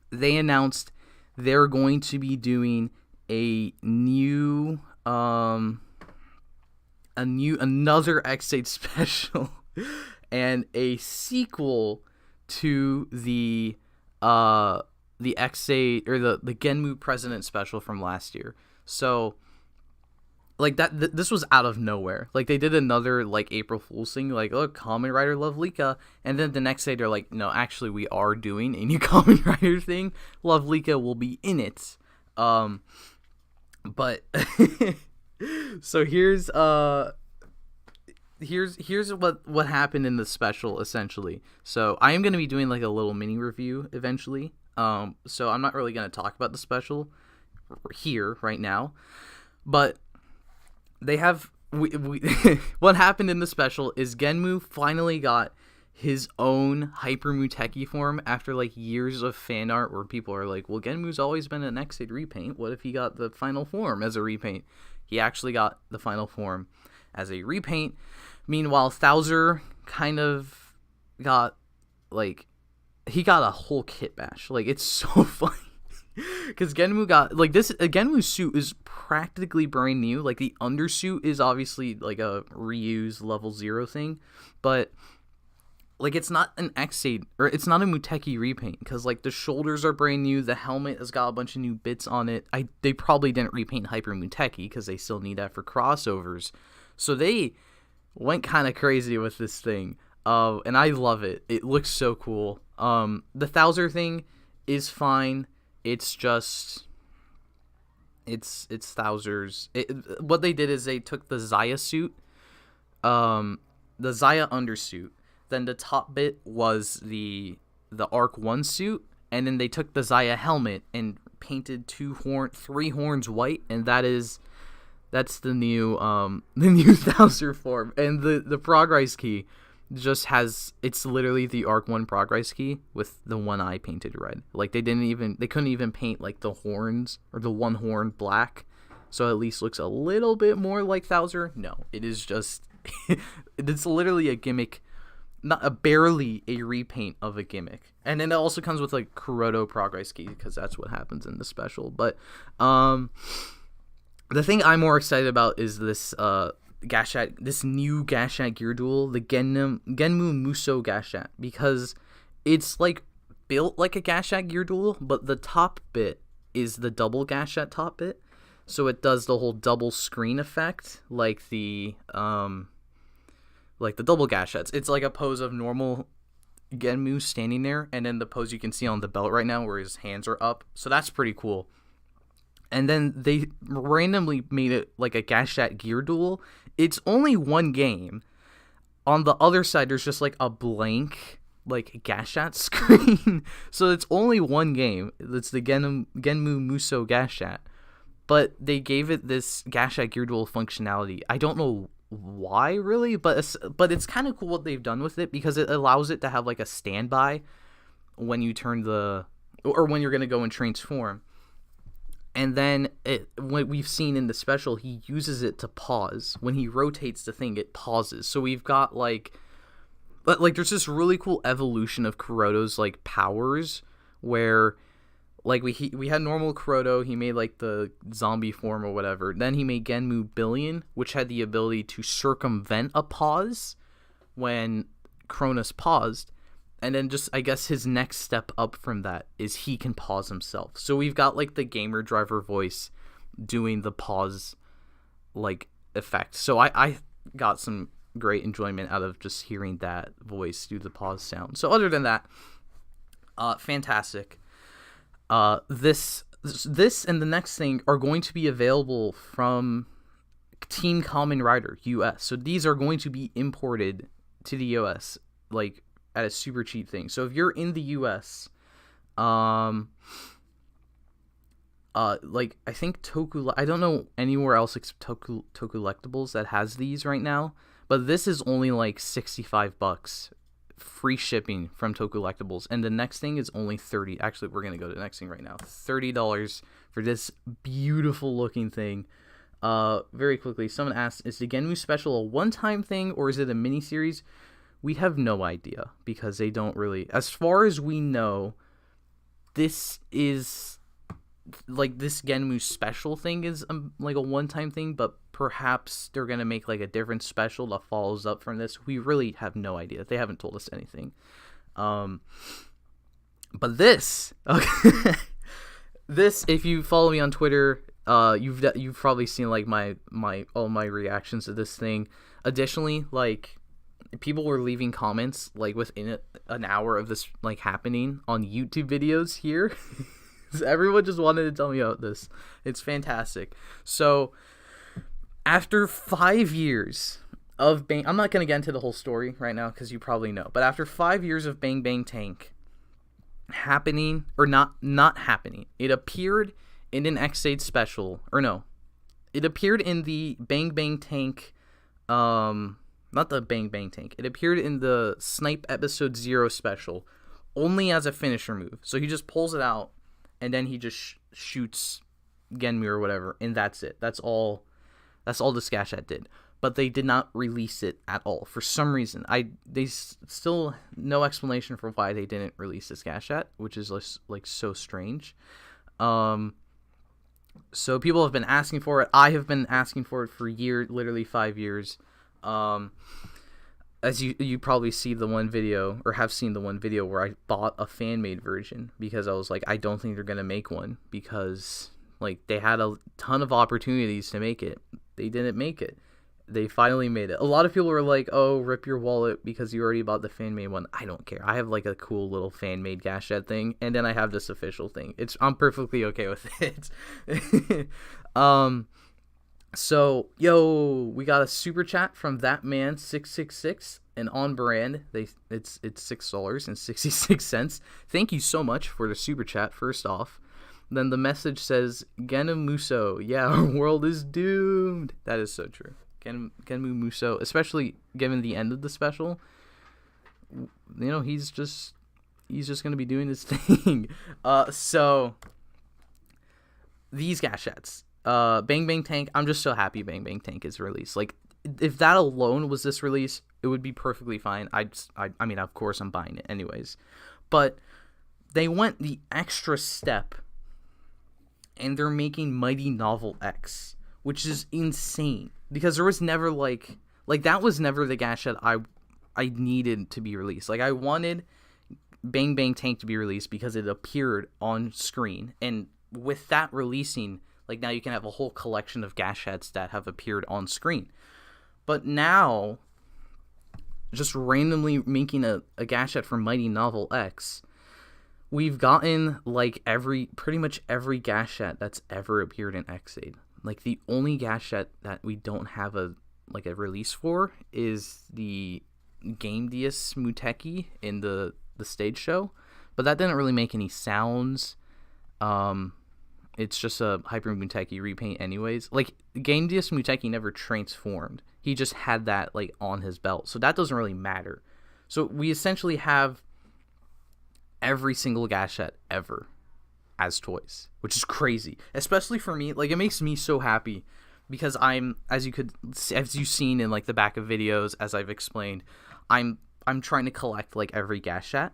they announced they're going to be doing another X8 special and a sequel to the X8 or the Genmu President special from last year. So like that this was out of nowhere. Like they did another like April Fool's thing, like, look, Kamen Rider Love Lika, and then the next day they're like, no, actually we are doing a new Kamen Rider thing. Love Lika will be in it. But so here's what happened in the special essentially. So I am going to be doing like a little mini review eventually. So I'm not really going to talk about the special here right now, but they have what happened in the special is Genmu finally got his own Hyper Muteki form after like years of fan art where people are like, well, Genmu's always been an X8 repaint. What if he got the final form as a repaint? He actually got the final form as a repaint. Meanwhile, Thouser kind of got like, he got a whole kit bash. Like, it's so funny. Because Genmu got, like, this, Genmu's suit is practically brand new. Like, the undersuit is obviously, like, a reused level 0 thing. But, like, it's not an X8, or it's not a Muteki repaint. Because, like, the shoulders are brand new. The helmet has got a bunch of new bits on it. They probably didn't repaint Hyper Muteki, because they still need that for crossovers. So they went kind of crazy with this thing. And I love it. It looks so cool. The Thouser thing is fine. It's just It's Thouser's. What they did is they took the Zaya suit, the Zaya undersuit. Then the top bit was the Arc 1 suit, and then they took the Zaya helmet and painted 3 horns white, and that's the new Thouser form. And the progress key just it's literally the Arc 1 progress key with the one eye painted red. Like they couldn't even paint like the horns or the one horn black, so it at least looks a little bit more like Thouser. No, it is just it's literally a gimmick, barely a repaint of a gimmick. And then it also comes with like Kuroto progress key, because that's what happens in the special. But the thing I'm more excited about is this this new Gashat gear duel, the Genmu Muso Gashat, because it's like built like a Gashat gear duel, but the top bit is the double Gashat top bit, so it does the whole double screen effect like the double Gashats. It's like a pose of normal Genmu standing there, and then the pose you can see on the belt right now where his hands are up, so that's pretty cool. And then they randomly made it like a Gashat gear duel. It's only one game. On the other side, there's just like a blank like Gashat screen. So it's only one game. It's the Genmu Muso Gashat. But they gave it this Gashat gear duel functionality. I don't know why really, but it's kind of cool what they've done with it, because it allows it to have like a standby when you turn or when you're going to go and transform. And then what we've seen in the special, he uses it to pause. When he rotates the thing, it pauses. So we've got like there's this really cool evolution of Kuroto's like powers, where like we had normal Kuroto, he made like the zombie form or whatever. Then he made Genmu Billion, which had the ability to circumvent a pause when Cronus paused. And then just, I guess, his next step up from that is he can pause himself. So we've got, like, the gamer driver voice doing the pause, like, effect. So I got some great enjoyment out of just hearing that voice do the pause sound. So other than that, fantastic. This and the next thing are going to be available from Team Kamen Rider US. So these are going to be imported to the US, like, at a super cheap thing. So if you're in the US, like I think I don't know anywhere else except Toku Lectables that has these right now, but this is only like $65 free shipping from Toku Lectables, and the next thing is only $30. Actually, we're gonna go to the next thing right now. $30 for this beautiful looking thing. Very quickly, someone asked, is the Genmu special a one-time thing or is it a mini-series? We have no idea, because they don't really, as far as we know, this is like this Genmu special thing is like a one-time thing, but perhaps they're gonna make like a different special that follows up from this. We really have no idea. They haven't told us anything. But this, okay, this, if you follow me on Twitter, you've probably seen like all my reactions to this thing. Additionally, like, people were leaving comments like within an hour of this like happening on YouTube videos here. Everyone just wanted to tell me about this. It's fantastic. So after 5 years of Bang, I'm not going to get into the whole story right now because you probably know, but after 5 years of Bang Bang Tank happening, or not happening, it appeared in an X8 special, or no, it appeared in the Bang Bang Tank, not the Bang Bang Tank. It appeared in the Snipe Episode 0 special only as a finisher move. So he just pulls it out, and then he just shoots Genmu or whatever, and that's it. That's all this Gashat did. But they did not release it at all. For some reason. Still no explanation for why they didn't release this Gashat, which is like so strange. So people have been asking for it. I have been asking for it for years, literally 5 years. As you probably see the one video, or have seen the one video where I bought a fan-made version because I was like, I don't think they're gonna make one, because like they had a ton of opportunities to make it. They didn't make it. They finally made it. A lot of people were like, oh, rip your wallet because you already bought the fan-made one. I don't care. I have like a cool little fan-made Gashat thing, and then I have this official thing. I'm perfectly okay with it. So, yo, we got a super chat from that man 666 and on brand. It's $6.66. Thank you so much for the super chat. First off, then the message says Genmu Muso. Yeah, our world is doomed. That is so true. Genmu Muso, especially given the end of the special. He's just gonna be doing his thing. So these gashettes. Bang Bang Tank, I'm just so happy Bang Bang Tank is released. Like, if that alone was this release, it would be perfectly fine. I mean, of course I'm buying it anyways. But they went the extra step, and they're making Mighty Novel X, which is insane. Because there was never, like that was never the gashet I needed to be released. Like, I wanted Bang Bang Tank to be released because it appeared on screen. And with that releasing... Like, now you can have a whole collection of gashets that have appeared on screen. But now, just randomly making a gashet for Mighty Novel X, we've gotten, like, pretty much every gashet that's ever appeared in X8. Like, the only gashet that we don't have a release for is the Game Deus Muteki in the stage show. But that didn't really make any sounds. It's just a Hyper Muteki repaint anyways. Like, Game Deus Muteki never transformed. He just had that, like, on his belt. So that doesn't really matter. So we essentially have every single gashet ever as toys, which is crazy. Especially for me. Like, it makes me so happy because as you've seen in, like, the back of videos, as I've explained, I'm trying to collect, like, every gashet.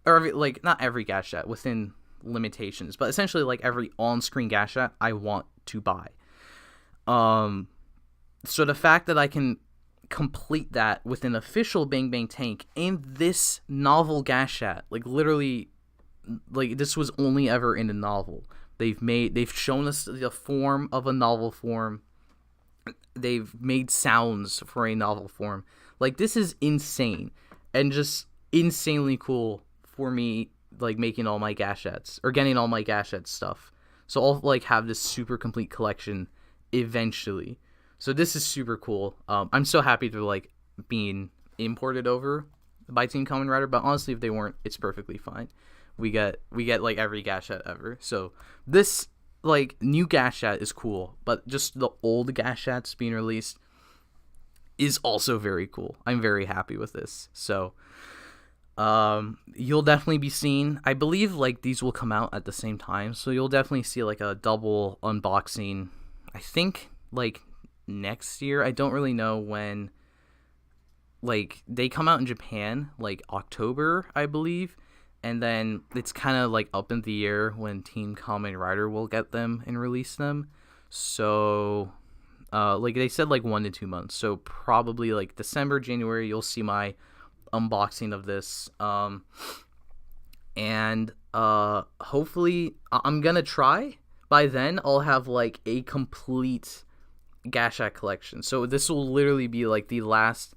Or, not every gashet within... limitations, but essentially like every on-screen gashet I want to buy. So the fact that I can complete that with an official Bang Bang Tank and this novel gashet, like literally, like this was only ever in a novel. They've shown us the form of a novel form. They've made sounds for a novel form. Like, this is insane and just insanely cool for me. Like, making all my gashets or getting all my gashet stuff, so I'll like have this super complete collection eventually. So this is super cool. I'm so happy they're like being imported over by Team Kamen Rider, but honestly, if they weren't, it's perfectly fine. We get like every gashet ever. So this like new gashet is cool, but just the old gashets being released is also very cool. I'm very happy with this. So you'll definitely be seeing, I believe, like, these will come out at the same time, so you'll definitely see, like, a double unboxing, I think, like, next year. I don't really know when, like, they come out in Japan, like, October, I believe, and then it's kind of, like, up in the air when Team Kamen Rider will get them and release them, so, like, they said, like, 1 to 2 months, so probably, like, December, January, you'll see my unboxing of this, and hopefully I'm gonna try by then I'll have like a complete gashet collection. So this will literally be like the last,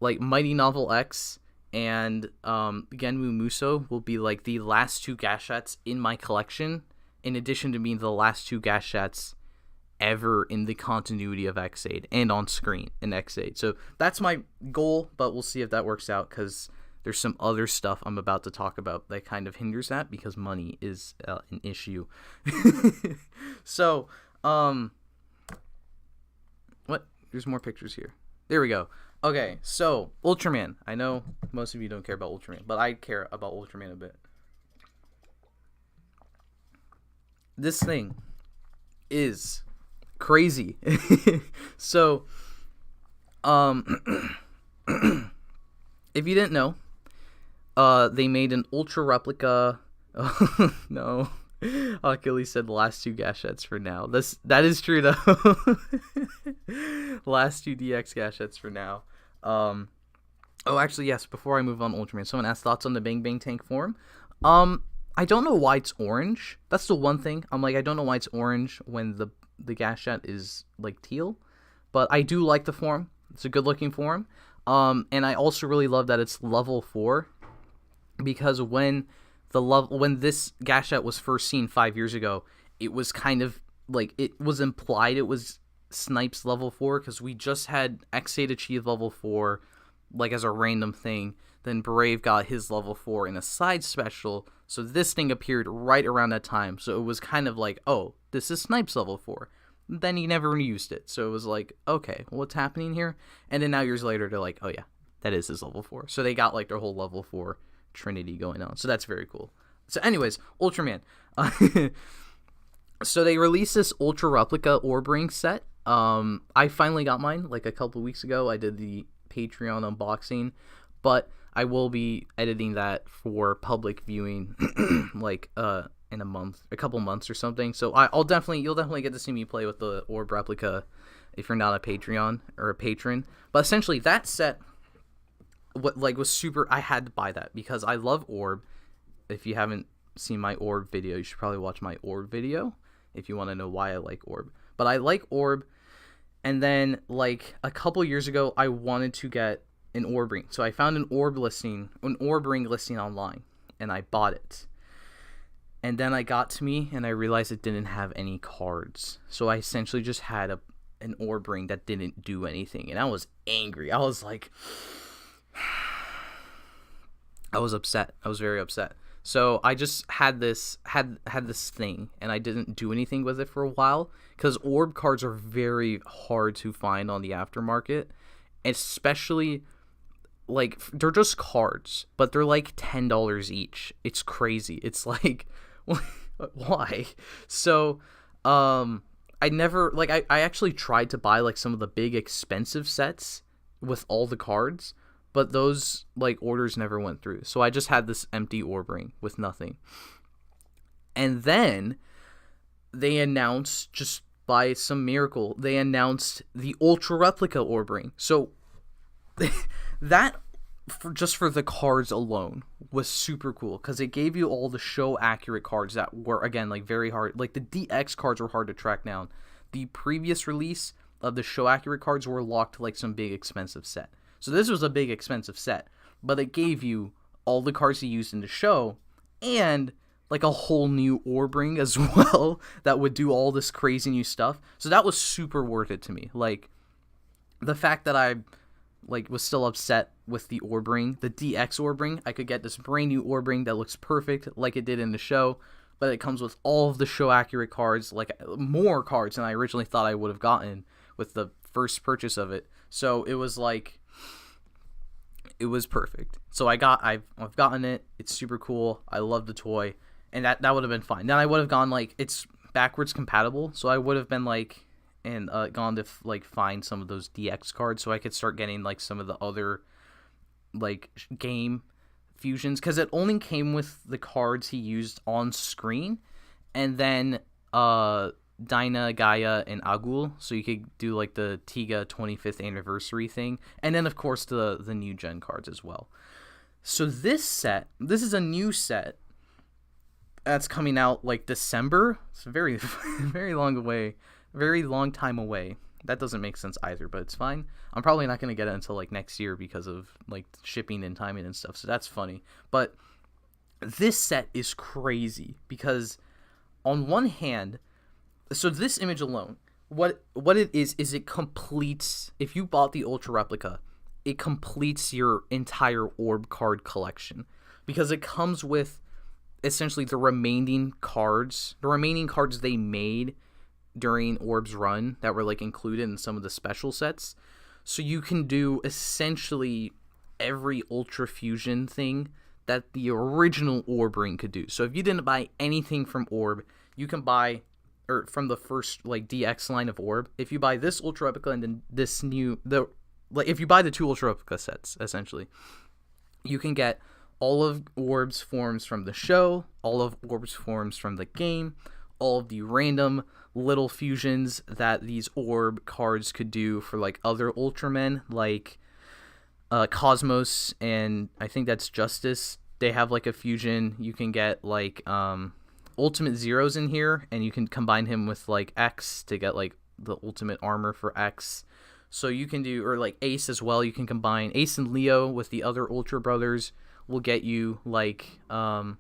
like, Mighty Novel X and Genmu Muso will be like the last two gashets in my collection, in addition to being the last two gashets ever in the continuity of X8 and on screen in X8. So that's my goal, but we'll see if that works out, because there's some other stuff I'm about to talk about that kind of hinders that, because money is an issue. So, what? There's more pictures here. There we go. Okay, so Ultraman. I know most of you don't care about Ultraman, but I care about Ultraman a bit. This thing is crazy. So, if you didn't know, they made an ultra replica. Oh, no. Achilles said the last two gashets for now. That is true though. Last two DX gashets for now. Oh, actually, yes. Before I move on, Ultraman, someone asked thoughts on the Bang Bang Tank form. I don't know why it's orange. That's the one thing. I'm like, I don't know why it's orange when the gashet is like teal, but I do like the form. It's a good looking form. And I also really love that it's level 4, because when this gashet was first seen 5 years ago, it was kind of like, it was implied it was Snipes level 4, because we just had X8 achieve level 4, like, as a random thing. Then Brave got his level 4 in a side special, so this thing appeared right around that time. So it was kind of like, oh, this is Snipes level 4. Then he never used it, so it was like, okay, what's happening here? And then now years later, they're like, oh yeah, that is his level 4. So they got, like, their whole level 4 trinity going on. So that's very cool. So anyways, Ultraman. So they released this Ultra Replica Orb Ring set. I finally got mine, like, a couple weeks ago. I did the Patreon unboxing, but I will be editing that for public viewing, like, in a couple months or something. So you'll definitely get to see me play with the Orb Replica if you're not a Patreon or a patron. But essentially, that set, was super. I had to buy that because I love Orb. If you haven't seen my Orb video, you should probably watch my Orb video if you want to know why I like Orb. But I like Orb, and then, like, a couple years ago, I wanted to get an Orb Ring. So I found an Orb Ring listing online, and I bought it. And then I got to me, and I realized it didn't have any cards. So I essentially just had an Orb Ring that didn't do anything, and I was angry. I was like, I was upset. I was very upset. So I just had this thing, and I didn't do anything with it for a while, because Orb cards are very hard to find on the aftermarket, especially, like, they're just cards, but they're like $10 each. It's crazy. It's like, why? So, I never, like, I actually tried to buy, like, some of the big expensive sets with all the cards, but those, like, orders never went through. So I just had this empty Orb Ring with nothing. And then they announced, just by some miracle, they announced the Ultra Replica Orb Ring. So that, just for the cards alone, was super cool, because it gave you all the show accurate cards that were, again, like, very hard. Like, the DX cards were hard to track down. The previous release of the show accurate cards were locked to, like, some big expensive set. So this was a big expensive set, but it gave you all the cards he used in the show, and, like, a whole new Orb Ring as well that would do all this crazy new stuff. So that was super worth it to me. Like, the fact that I, like, was still upset with the Orb Ring, the DX Orb Ring, I could get this brand new Orb Ring that looks perfect like it did in the show, but it comes with all of the show accurate cards, like, more cards than I originally thought I would have gotten with the first purchase of it. So it was like, it was perfect. So I've gotten it. It's super cool. I love the toy, and that would have been fine. Then I would have gone, like, it's backwards compatible, so I would have been, like, and gone to, like, find some of those DX cards so I could start getting, like, some of the other, like, game fusions, because it only came with the cards he used on screen, and then Dinah, Gaia, and Agul, so you could do, like, the Tiga 25th anniversary thing, and then, of course, the new gen cards as well. So this is a new set that's coming out, like, December. It's very very long time away. That doesn't make sense either, but it's fine. I'm probably not going to get it until, like, next year because of, like, shipping and timing and stuff, so that's funny. But this set is crazy because, on one hand, so this image alone, what it is it completes, if you bought the Ultra Replica, it completes your entire Orb card collection, because it comes with essentially the remaining cards they made during Orb's run that were, like, included in some of the special sets. So you can do essentially every Ultra Fusion thing that the original Orb Ring could do. So if you didn't buy anything from Orb, you can buy, or from the first, like, DX line of Orb, if you buy this Ultra Replica and then this new, if you buy the two Ultra Replica sets, essentially, you can get all of Orb's forms from the show, all of Orb's forms from the game, all of the random little fusions that these Orb cards could do for, like, other Ultramen, like Cosmos, and I think that's Justice. They have, like, a fusion. You can get, like, Ultimate Zero's in here, and you can combine him with, like, X to get, like, the ultimate armor for X. So you can do, or, like, Ace as well. You can combine Ace and Leo with the other Ultra Brothers. Will get you, like, some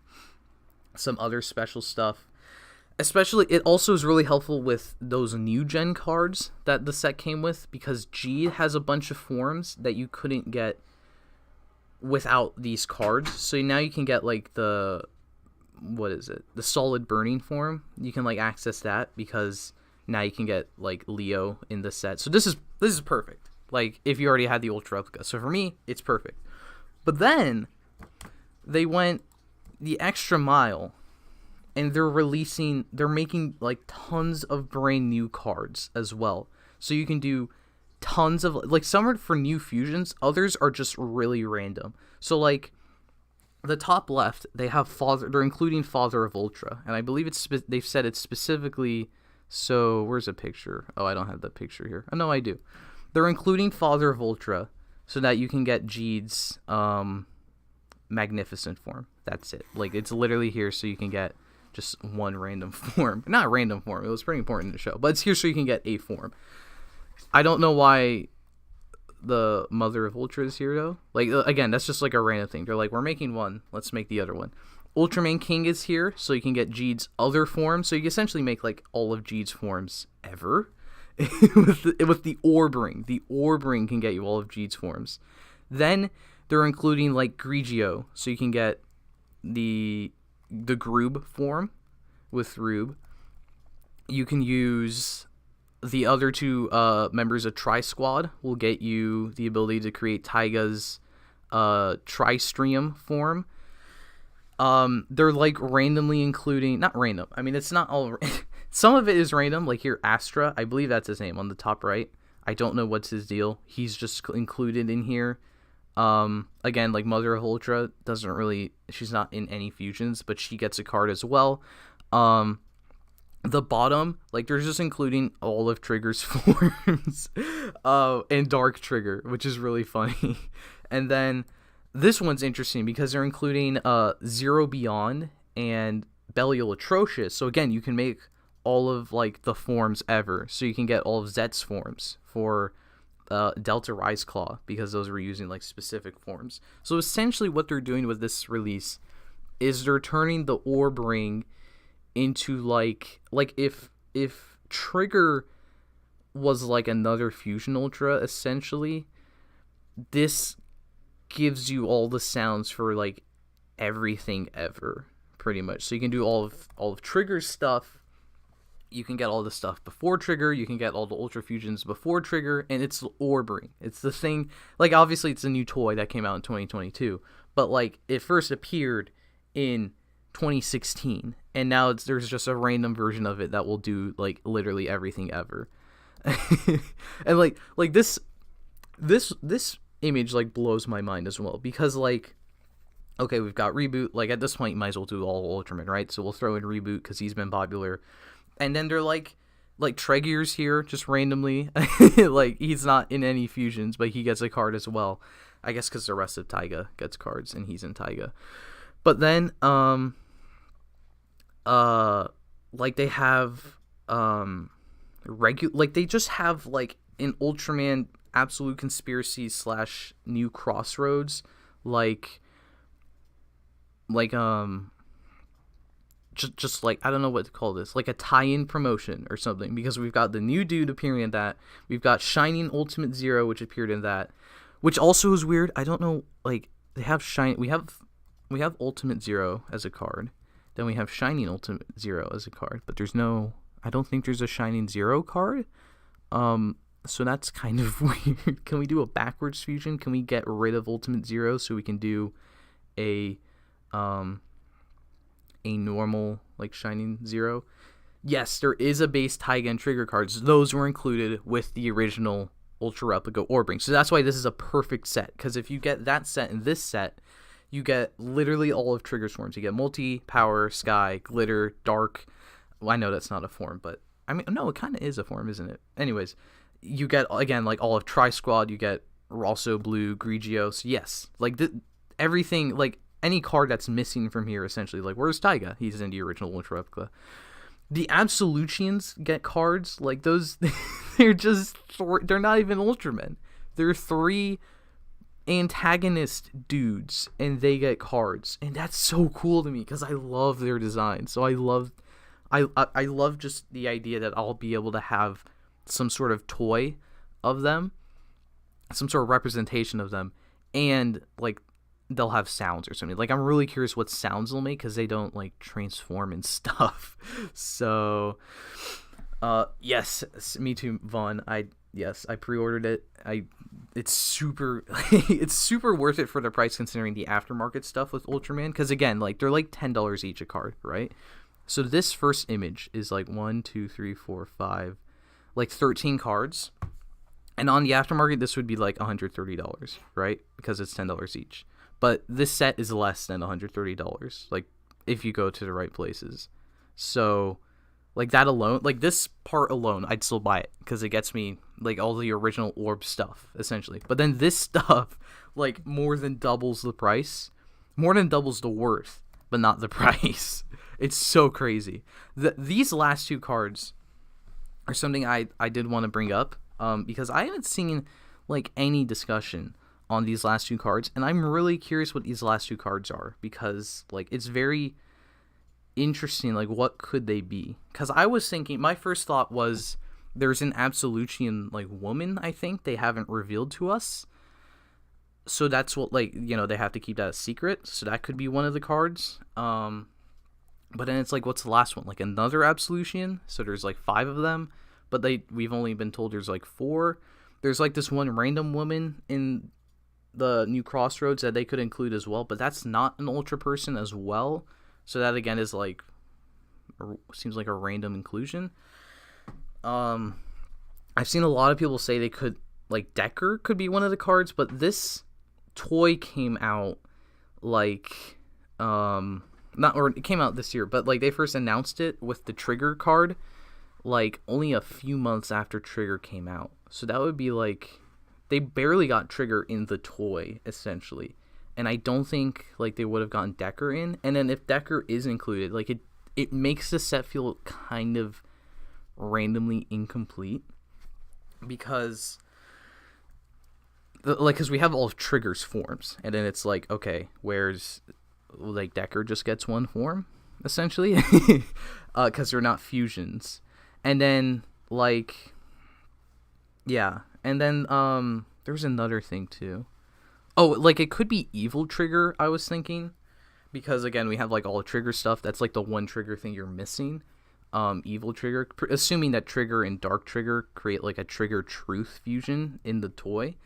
other special stuff. Especially, it also is really helpful with those new gen cards that the set came with, because G has a bunch of forms that you couldn't get without these cards. So now you can get like the solid burning form. You can like access that because now you can get like Leo in the set. So this is perfect. Like if you already had the Ultra Replica. So for me, it's perfect. But then they went the extra mile, and they're making like tons of brand new cards as well. So you can do tons of, like, some are for new fusions, others are just really random. So like the top left, they're including Father of Ultra, and I believe they've said it's specifically, so where's a picture? Oh, I don't have that picture here. Oh, no, I do. They're including Father of Ultra so that you can get Jeed's magnificent form. That's it. Like, it's literally here so you can get just one random form. Not a random form. It was pretty important to show. But it's here so you can get a form. I don't know why the Mother of Ultra is here, though. Like, again, that's just like a random thing. They're like, we're making one. Let's make the other one. Ultraman King is here so you can get Jeed's other form. So you can essentially make, like, all of Jeed's forms ever. with the Orb Ring. The Orb Ring can get you all of Jeed's forms. Then they're including, like, Grigio. So you can get the Groob form with Rube. You can use the other two members of Tri-Squad will get you the ability to create Taiga's Tri-Stream form. They're like randomly including, not random, I mean, it's not all, some of it is random, like here, Astra, I believe that's his name on the top right. I don't know what's his deal. He's just included in here. Again, like Mother of Ultra doesn't really, she's not in any fusions, but she gets a card as well. The bottom, like, they're just including all of Trigger's forms, and Dark Trigger, which is really funny. And then this one's interesting because they're including Zero Beyond and Belial Atrocious. So again, you can make all of, like, the forms ever. So you can get all of Zet's forms for Delta Rise Claw, because those were using, like, specific forms. So essentially what they're doing with this release is they're turning the Orb Ring into like if Trigger was like another Fusion Ultra, essentially, this gives you all the sounds for like everything ever, pretty much. So you can do all of Trigger's stuff. You can get all the stuff before Trigger. You can get all the Ultra Fusions before Trigger, and it's Orb Ring. It's the thing. Like, obviously, it's a new toy that came out in 2022, but like it first appeared in 2016, and now there's just a random version of it that will do like literally everything ever. And like this image like blows my mind as well, because like, okay, we've got Reboot. Like, at this point you might as well do all Ultraman, right? So we'll throw in Reboot because he's been popular, and then they're like Treggear's here just randomly. Like, he's not in any fusions, but he gets a card as well, I guess because the rest of Taiga gets cards and he's in Taiga. But then like they have like they just have like an Ultraman Absolute Conspiracy / New Crossroads, like just like, I don't know what to call this, like a tie-in promotion or something, because we've got the new dude appearing in that. We've got Shining Ultimate Zero, which appeared in that, which also is weird. I don't know, like, they have we have Ultimate Zero as a card, then we have Shining Ultimate Zero as a card, but I don't think there's a Shining Zero card. So that's kind of weird. Can we do a backwards fusion? Can we get rid of Ultimate Zero so we can do a normal, like, Shining Zero? Yes, there is a base Taiga and Trigger cards. Those were included with the original Ultra Replica Orb Ring. So that's why this is a perfect set, because if you get that set and this set, you get literally all of Trigger's forms. You get Multi, Power, Sky, Glitter, Dark. Well, I know that's not a form, but I mean, no, it kind of is a form, isn't it? Anyways, you get, again, like, all of Tri-Squad. You get Rosso Blue, Grigio. So yes, like, everything, like, any card that's missing from here, essentially. Like, where's Taiga? He's in the original Ultra Replica. The Absolutians get cards. Like, those, they're not even Ultramen. They're 3 antagonist dudes, and they get cards. And that's so cool to me, because I love their design. So I love I love just the idea that I'll be able to have some sort of toy of them, some sort of representation of them, and like they'll have sounds or something. Like I'm really curious what sounds they'll make because they don't like transform and stuff. So yes, me too, Vaughn. I pre-ordered it. It's super it's super worth it for the price considering the aftermarket stuff with Ultraman, because again, like they're like $10 each a card, right? So this first image is like 1 2 3 4 5 like 13 cards, and on the aftermarket this would be like $130, right? Because it's $10 each. But this set is less than $130, like if you go to the right places. So like that alone, like this part alone, I'd still buy it because it gets me like all the original orb stuff essentially. But then this stuff like more than doubles the price, more than doubles the worth, but not the price. It's so crazy. These last two cards are something I did want to bring up because I haven't seen like any discussion on these last two cards, and I'm really curious what these last two cards are because like it's very interesting. Like what could they be? Because I was thinking, my first thought was there's an Absolutian like woman I think they haven't revealed to us, so that's what, like, you know, they have to keep that a secret, so that could be one of the cards. But then it's like, what's the last one? Like another Absolutian? So there's like 5 of them, but we've only been told there's like 4. There's like this one random woman in the new Crossroads that they could include as well, but that's not an Ultra person as well. So that again is like, seems like a random inclusion. I've seen a lot of people say they could, like Decker could be one of the cards, but this toy came out like, it came out this year, but like they first announced it with the Trigger card like only a few months after Trigger came out. So that would be like, they barely got Trigger in the toy essentially, and I don't think like they would have gotten Decker in. And then if Decker is included, like it makes the set feel kind of randomly incomplete because because we have all of Trigger's forms, and then it's like, okay, where's like Decker just gets one form essentially because they're not fusions. And then like, yeah, and then there's another thing too. Oh, like it could be Evil Trigger, I was thinking, because again we have like all the Trigger stuff. That's like the one Trigger thing you're missing. Evil Trigger, assuming that Trigger and Dark Trigger create like a Trigger Truth fusion in the toy.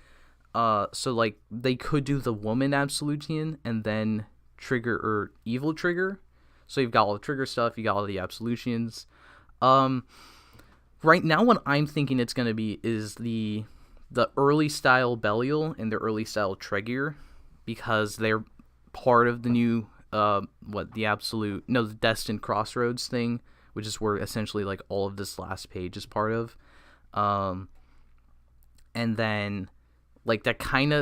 So like they could do the woman Absolutian and then Trigger or Evil Trigger. So you've got all the Trigger stuff, you got all the Absolutians. Right now what I'm thinking it's going to be is the early style Belial and the early style Tregear, because they're part of the new the Destined Crossroads thing, which is where essentially like all of this last page is part of. And then like that's kind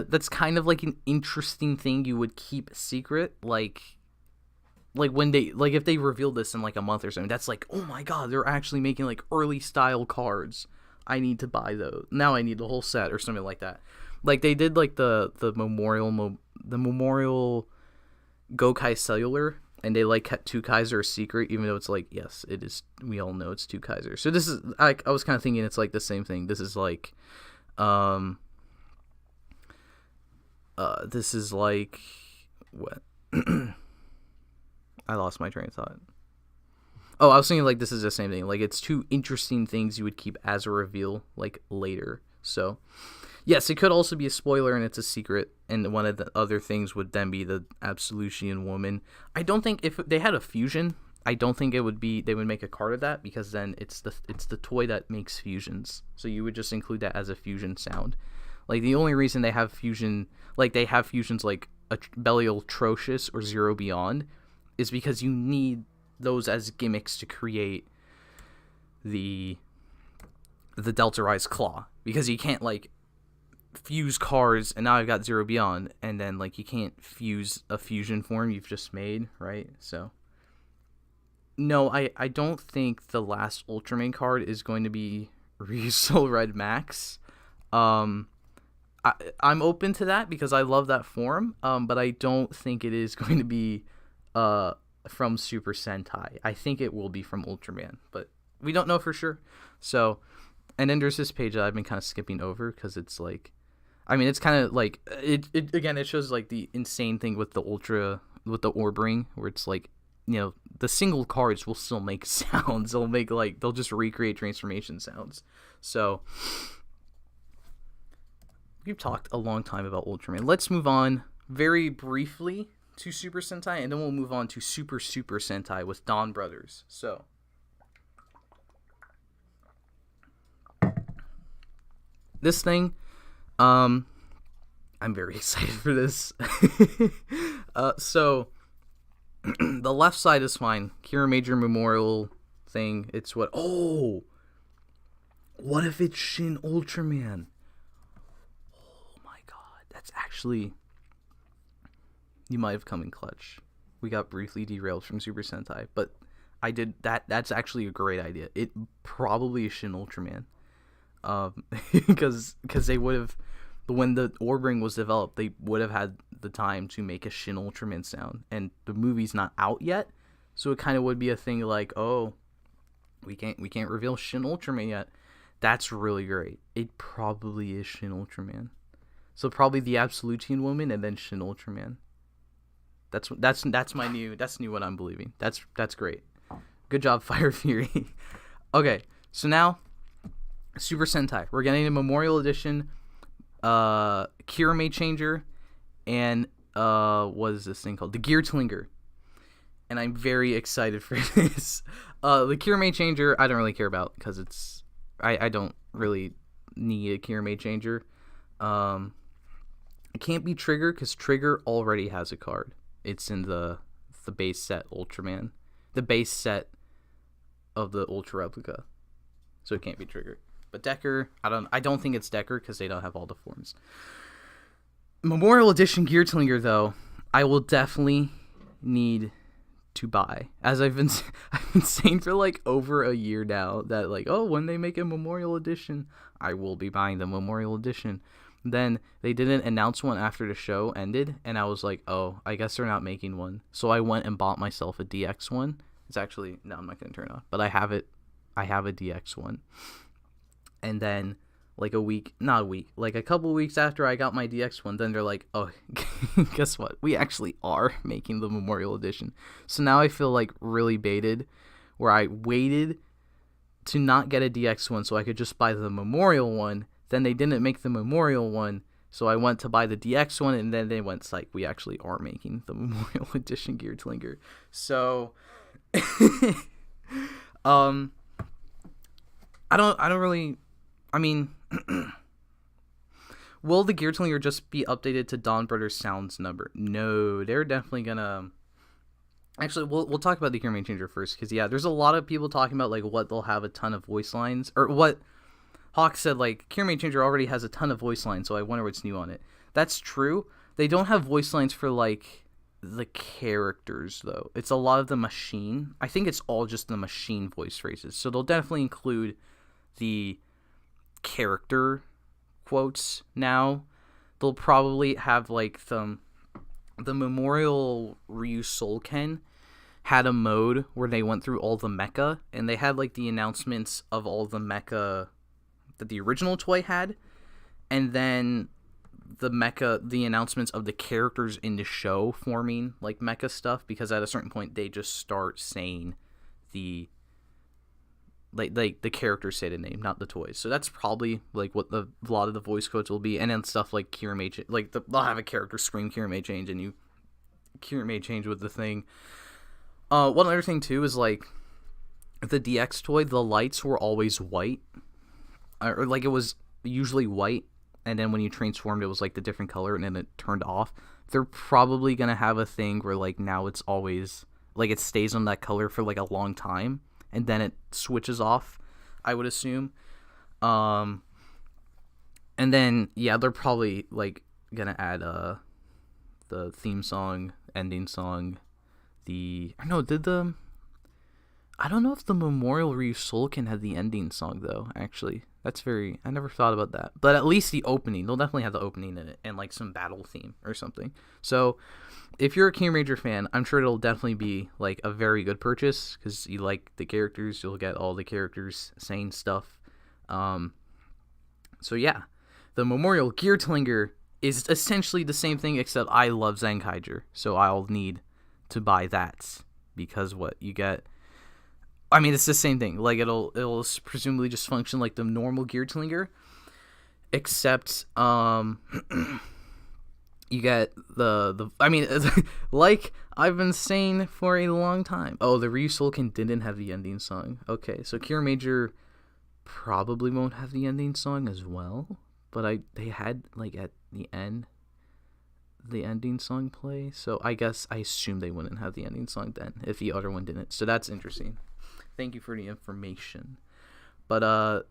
of like an interesting thing you would keep secret, like when they, like if they reveal this in like a month or something, that's like, oh my god, they're actually making like early style cards. I need to buy those. Now I need the whole set or something like that. Like they did like the memorial Gokai Cellular, and they like kept 2 Kaiser a secret, even though it's like, yes, it is. We all know it's 2 Kaiser. So this is, I was kind of thinking it's like the same thing. This is like, this is like what? I lost my train of thought. Oh, I was thinking like this is the same thing. Like it's 2 interesting things you would keep as a reveal like later. So yes, it could also be a spoiler and it's a secret. And one of the other things would then be the Absolutian woman. I don't think if they had a fusion, I don't think it would be, they would make a card of that, because then it's the toy that makes fusions. So you would just include that as a fusion sound. Like the only reason they have fusion, like they have fusions like a Belial Atrocious or Zero Beyond, is because you need those as gimmicks to create the Delta Rise Claw, because you can't like fuse cards and now I've got Zero Beyond, and then like you can't fuse a fusion form you've just made, right? So no, I don't think the last Ultraman card is going to be Ryusoul Red Max. I'm open to that because I love that form, but I don't think it is going to be from Super Sentai. I think it will be from Ultraman, but we don't know for sure. So, and then there's this page that I've been kind of skipping over because it's like, I mean, it's kind of like it again. It shows like the insane thing with the orb ring, where it's like, you know, the single cards will still make sounds. They'll just recreate transformation sounds. So we've talked a long time about Ultraman. Let's move on very briefly to Super Sentai, and then we'll move on to Super Sentai with Donbrothers. So this thing, I'm very excited for this. So the left side is fine. Kira Major Memorial thing. It's what? Oh, what if it's Shin Ultraman? Oh my god, that's actually. You might have come in clutch. We got briefly derailed from Super Sentai, but I did that. That's actually a great idea. It probably is Shin Ultraman, because they would have, when the orb ring was developed, they would have had the time to make a Shin Ultraman sound, and the movie's not out yet, so it kind of would be a thing like, oh, we can't reveal Shin Ultraman yet. That's really great. It probably is Shin Ultraman, so probably the Absolutian Woman and then Shin Ultraman. That's new what I'm believing. That's great. Good job, Fire Fury. Okay, so now Super Sentai. We're getting a Memorial Edition, Kirame Changer, and what is this thing called? The Gear Tlinger. And I'm very excited for this. The Kirame Changer, I don't really care about because it's I don't really need a Kirame Changer. It can't be Trigger because Trigger already has a card. It's in the base set Ultraman, the base set of the Ultra Replica, so it can't be Trigger. But Decker, I don't think it's Decker because they don't have all the forms. Memorial Edition Gear Tlinger, though, I will definitely need to buy, as I've been saying for like over a year now, that like, oh, when they make a Memorial Edition, I will be buying the Memorial Edition. Then they didn't announce one after the show ended, and I was like, oh, I guess they're not making one. So I went and bought myself a DX one. It's actually, no, I'm not going to turn it on, but I have it. I have a DX one. And then like a couple weeks after I got my DX one, then they're like, oh, guess what? We actually are making the Memorial Edition. So now I feel like really baited, where I waited to not get a DX one so I could just buy the Memorial one. Then they didn't make the Memorial one, so I went to buy the DX one, and then they went like, we actually are making the Memorial Edition Gear Tlinger. So I don't really, I mean, will the Gear Tlinger just be updated to Donbrothers sounds number? No, they're definitely gonna. Actually, we'll talk about the Kirame Changer first, because yeah, there's a lot of people talking about like what they'll have a ton of voice lines, or what Hawk said, like, Kirame Changer already has a ton of voice lines, so I wonder what's new on it. That's true. They don't have voice lines for, like, the characters, though. It's a lot of the machine. I think it's all just the machine voice phrases. So they'll definitely include the character quotes now. They'll probably have, like, the Memorial Ryu Soulken had a mode where they went through all the mecha, and they had, like, the announcements of all the mecha that the original toy had, and then the announcements of the characters in the show forming like mecha stuff, because at a certain point they just start saying the characters say the name, not the toys. So that's probably like what a lot of the voice codes will be, and then stuff like Kirame, like they'll have a character scream Kirame change, and you Kirame change with the thing. One other thing too is like the DX toy, the lights were always white. Or like it was usually white, and then when you transformed it was like the different color, and then it turned off. They're probably gonna have a thing where like now it's always like it stays on that color for like a long time, and then it switches off, I would assume. And then yeah, they're probably like gonna add the theme song, ending song, I don't know if the Memorial Ryu Soulken had the ending song though, actually. I never thought about that. But at least the opening, they'll definitely have the opening in it and like some battle theme or something. So if you're a Kyuranger fan, I'm sure it'll definitely be like a very good purchase because you like the characters. You'll get all the characters saying stuff. So yeah, the Memorial Geartlinger is essentially the same thing, except I love Zenkaiger, so I'll need to buy that because what you get. I mean, it's the same thing. Like it'll presumably just function like the normal Geartlinger, except you get the I mean, like I've been saying for a long time. Oh, the Ryu Soulken didn't have the ending song. Okay, so Kyuranger probably won't have the ending song as well, but they had like at the end the ending song play, so I assume they wouldn't have the ending song then if the other one didn't. So that's interesting. Thank you for the information. But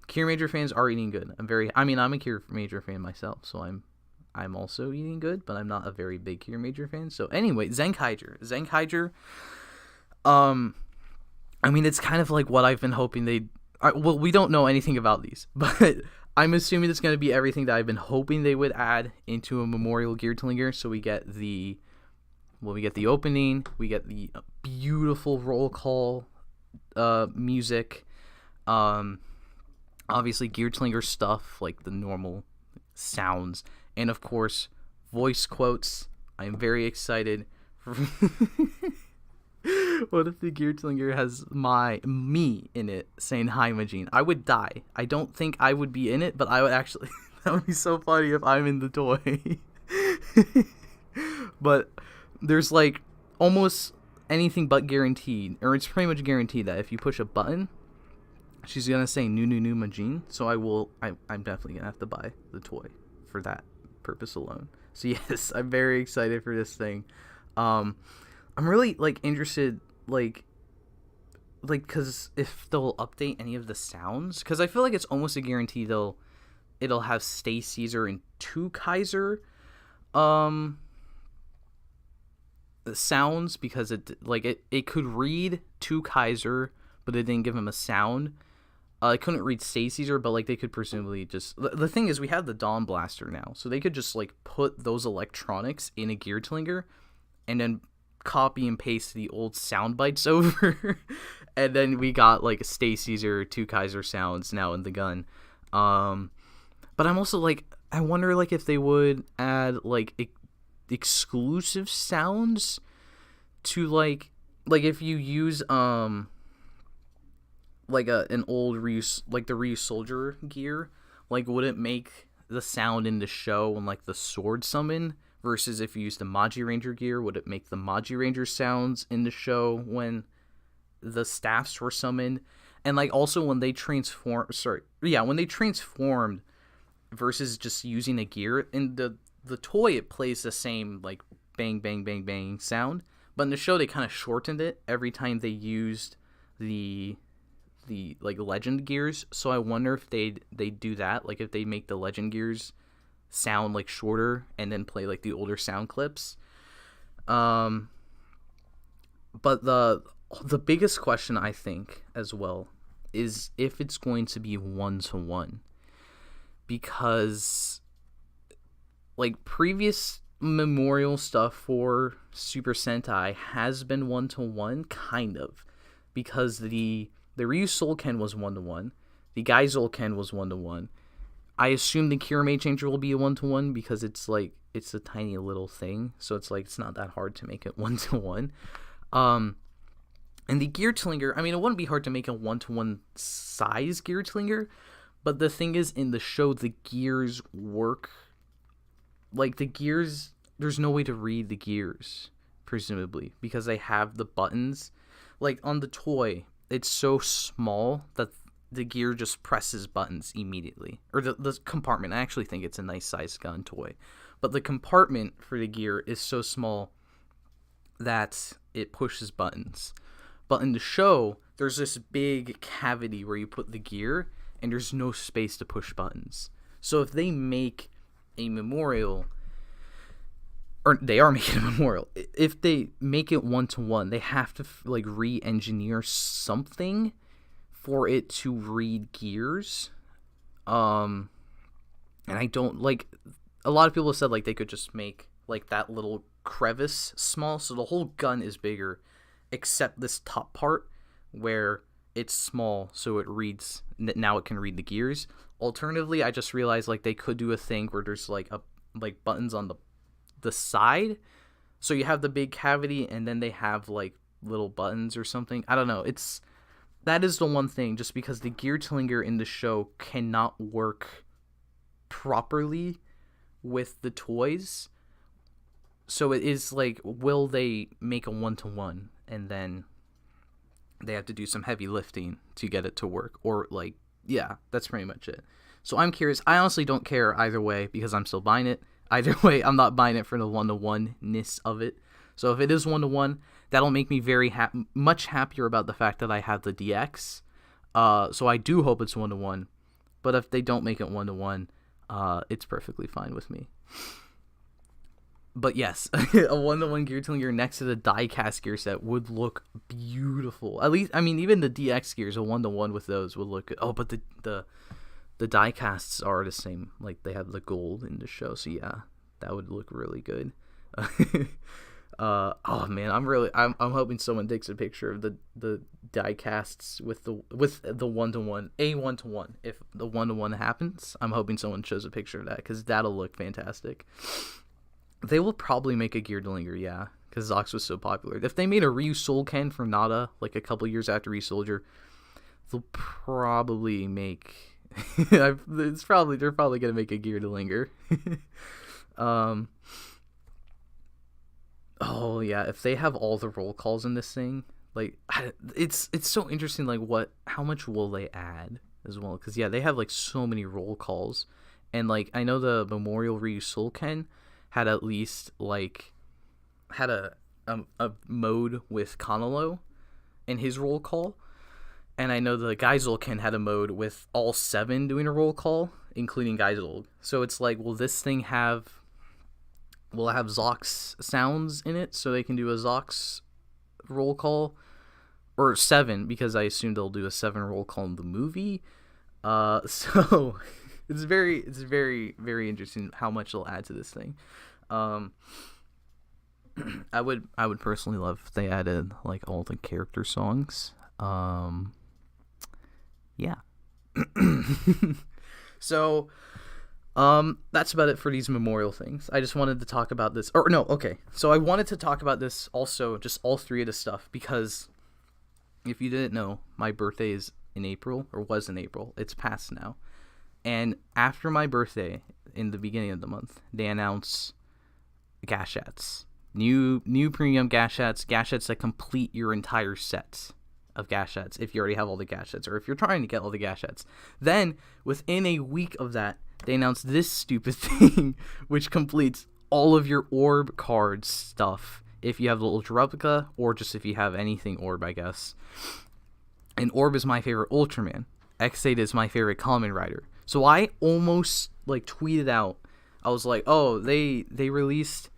Kyuranger fans are eating good. I'm a Kyuranger fan myself, so I'm also eating good, but I'm not a very big Kyuranger fan. So anyway, Zenkaiger. I mean, it's kind of like what I've been hoping they'd. Well, we don't know anything about these, but I'm assuming it's going to be everything that I've been hoping they would add into a Memorial Geartlinger. So we get the opening, we get the beautiful roll call music, obviously Geartlinger stuff, like the normal sounds, and of course, voice quotes. I'm very excited. What if the Geartlinger has me in it saying hi Majin? I would die. I don't think I would be in it, but I would actually. That would be so funny if I'm in the toy. But there's like almost anything but guaranteed, or it's pretty much guaranteed that if you push a button, she's gonna say new Majin. So I'm definitely gonna have to buy the toy for that purpose alone. So yes, I'm very excited for this thing. I'm really like interested, like because if they'll update any of the sounds, because I feel like it's almost a guarantee it'll have Stay Caesar and 2 Kaiser sounds, because it could read 2 Kaiser, but it didn't give him a sound. I couldn't read Stay Caesar, but like they could presumably just. The thing is, we have the Dawn Blaster now, so they could just like put those electronics in a Geartlinger, and then copy and paste the old sound bites over, and then we got like a Stay Caesar 2 Kaiser sounds now in the gun. But I'm also like, I wonder like if they would add like exclusive sounds to like if you use like an old Ryu, like the Ryu Soldier gear, like would it make the sound in the show when like the sword summon, versus if you use the Maji Ranger gear, would it make the Maji Ranger sounds in the show when the staffs were summoned? And like also when they transformed versus just using a gear. In the toy, it plays the same like bang bang bang bang sound, but in the show they kind of shortened it every time they used the like legend gears. So I wonder if they do that, like if they make the legend gears sound like shorter and then play like the older sound clips. But the biggest question I think as well is if it's going to be 1-to-1, because like previous Memorial stuff for Super Sentai has been 1-to-1 kind of, because the Ryu Soulken was 1-to-1, the Guy Zolken was 1-to-1. I assume the Kirame Changer will be a 1-to-1 because it's like it's a tiny little thing, so it's like it's not that hard to make it 1-to-1. And the Geartlinger, I mean, it wouldn't be hard to make a 1-to-1 size Geartlinger, but the thing is, in the show, the gears work. Like the gears, there's no way to read the gears, presumably, because they have the buttons. Like on the toy, it's so small that the gear just presses buttons immediately. Or the compartment. I actually think it's a nice size gun toy. But the compartment for the gear is so small that it pushes buttons. But in the show, there's this big cavity where you put the gear, and there's no space to push buttons. So if they make a Memorial, or they are making a Memorial, if they make it 1-to-1, they have to like re-engineer something for it to read gears. And I don't, like, a lot of people have said, like, they could just make, like, that little crevice small, so the whole gun is bigger, except this top part, where it's small, so it reads, now it can read the gears. Alternatively, I just realized, like, they could do a thing where there's, like, buttons on the side, so you have the big cavity, and then they have, like, little buttons or something. I don't know, that is the one thing, just because the gear tlinger in the show cannot work properly with the toys. So it is like, will they make a 1-to-1 and then they have to do some heavy lifting to get it to work? Or, like, yeah, that's pretty much it. So I'm curious. I honestly don't care either way because I'm still buying it. Either way, I'm not buying it for the 1-to-1-ness of it. So if it is 1-to-1, that'll make me much happier about the fact that I have the DX. So I do hope it's 1-to-1. But if they don't make it 1-to-1, it's perfectly fine with me. But yes, a 1-to-1 gear tlinger next to the die-cast gear set would look beautiful. At least, I mean, even the DX gears, a 1-to-1 with those would look good. Oh, but the die-casts are the same. Like, they have the gold in the show, so yeah, that would look really good. Oh man, I'm hoping someone takes a picture of the die-casts with the 1-to-1, a 1-to-1. If the 1-to-1 happens, I'm hoping someone shows a picture of that, because that'll look fantastic. They will probably make a gear tlinger, yeah, because Zox was so popular. If they made a Ryu Soul Ken for Nada, like a couple years after Resoldier, they'll probably make. They're probably gonna make a gear tlinger. Oh yeah, if they have all the roll calls in this thing, like, it's so interesting. Like, how much will they add as well? Because yeah, they have like so many roll calls, and like I know the Memorial Ryu Soul Ken had at least had a mode with Kanalo in his roll call, and I know the Geisel had a mode with all 7 doing a roll call, including Geisel. So it's like, will this thing have Zox sounds in it, so they can do a Zox roll call, or 7, because I assume they'll do a 7 roll call in the movie. So it's very, very interesting how much they'll add to this thing. I would personally love if they added like all the character songs. Yeah. So that's about it for these memorial things. I just wanted to talk about this. Or no, okay. So I wanted to talk about this also, just all 3 of the stuff, because if you didn't know, my birthday is in April, or was in April. It's past now. And after my birthday, in the beginning of the month, they announce gashats. New premium gashats that complete your entire set of gashats if you already have all the gashats, or if you're trying to get all the gashats. Then, within a week of that, they announced this stupid thing, which completes all of your orb card stuff, if you have the Ultra Replica, or just if you have anything orb, I guess. And orb is my favorite Ultraman. X8 is my favorite Kamen Rider. So I almost, like, tweeted out, I was like, oh, they released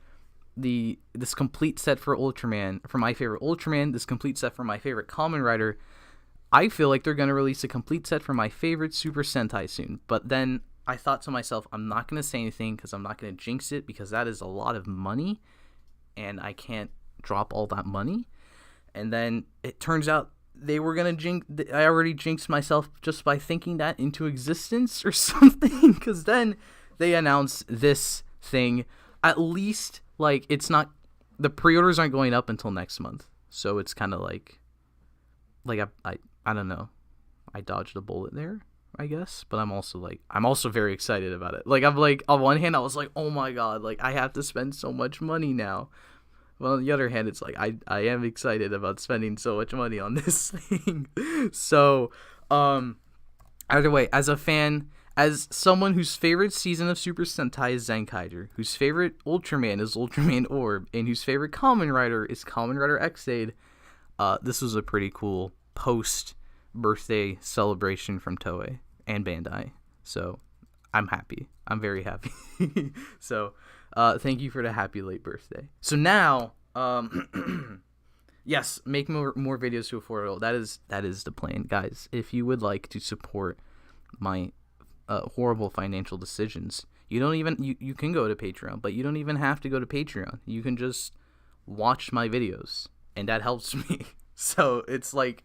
this complete set for Ultraman, for my favorite Ultraman, this complete set for my favorite Kamen Rider. I feel like they're going to release a complete set for my favorite Super Sentai soon. But then I thought to myself, I'm not going to say anything because I'm not going to jinx it, because that is a lot of money and I can't drop all that money. And then it turns out they were going to jinx. I already jinxed myself just by thinking that into existence or something, because then they announced this thing. At least, like, it's not, the pre-orders aren't going up until next month. So it's kind of like I don't know. I dodged a bullet there, I guess. But I'm also very excited about it. Like, I'm like, on one hand, I was like, oh my god, like, I have to spend so much money now. Well, on the other hand, it's like, I am excited about spending so much money on this thing. So, either way, as a fan, as someone whose favorite season of Super Sentai is Zenkaiger, whose favorite Ultraman is Ultraman Orb, and whose favorite Kamen Rider is Kamen Rider X8, this was a pretty cool post-birthday celebration from Toei and Bandai. So, I'm happy. I'm very happy. So, thank you for the happy late birthday. So now, Yes, make more videos to affordable. That is the plan, guys. If you would like to support my horrible financial decisions, you don't even you can go to Patreon, but you don't even have to go to Patreon. You can just watch my videos, and that helps me. So it's like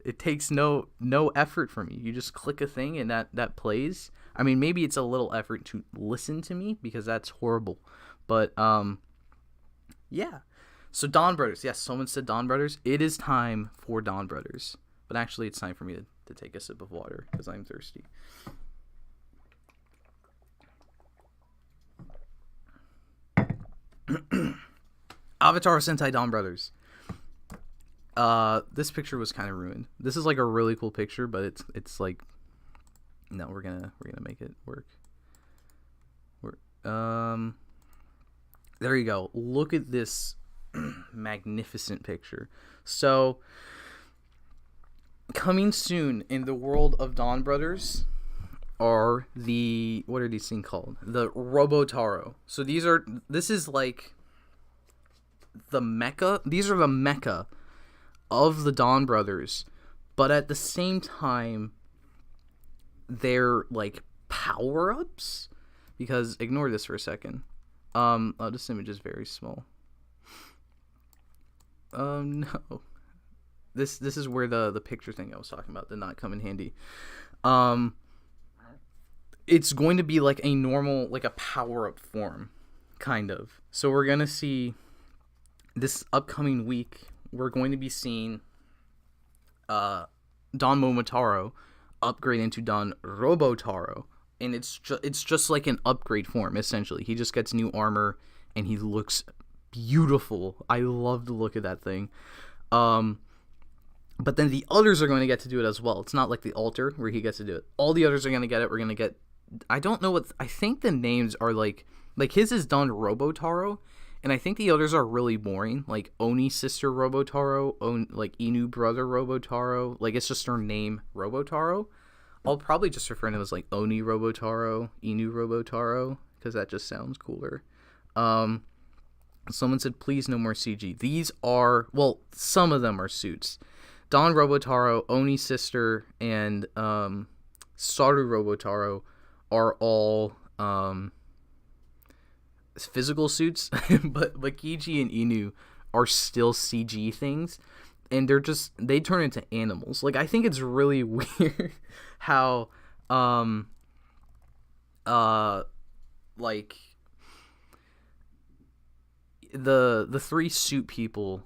it takes no effort from you. You just click a thing and that plays. I mean, maybe it's a little effort to listen to me because that's horrible. But yeah. So Donbrothers. Yes, someone said Donbrothers. It is time for Donbrothers. But actually it's time for me to take a sip of water because I'm thirsty. Avataro Sentai Donbrothers. This picture was kind of ruined. This is like a really cool picture, but it's like, no, we're gonna make it work. There you go. Look at this magnificent picture. So, coming soon in the world of Donbrothers are what are these things called? The Robotaro. So this is like the mecha. These are the mecha of the Donbrothers, but at the same time, they're like power-ups. Because ignore this for a second. Oh, this image is very small. No. This is where the picture thing I was talking about did not come in handy. It's going to be like a normal, like a power-up form, kind of. So we're gonna see this upcoming week. We're going to be seeing Don Momotaro upgrade into Don Robotaro, and it's just like an upgrade form essentially. He just gets new armor and he looks beautiful. I love the look of that thing. But then the others are going to get to do it as well. It's not like the altar where he gets to do it. All the others are going to get it. We're going to get, I don't know what, I think the names are like his is Don Robotaro, and I think the others are really boring, like Oni sister Robotaro, like Inu brother Robotaro, like it's just her name Robotaro. I'll probably just refer to him as like Oni Robotaro, Inu Robotaro, because that just sounds cooler. Someone said, please no more CG. These are, well, some of them are suits. Don Robotaro, Oni sister, and Saru Robotaro are all physical suits, but Kiji and Inu are still CG things, and they turn into animals. Like, I think it's really weird how like the three suit people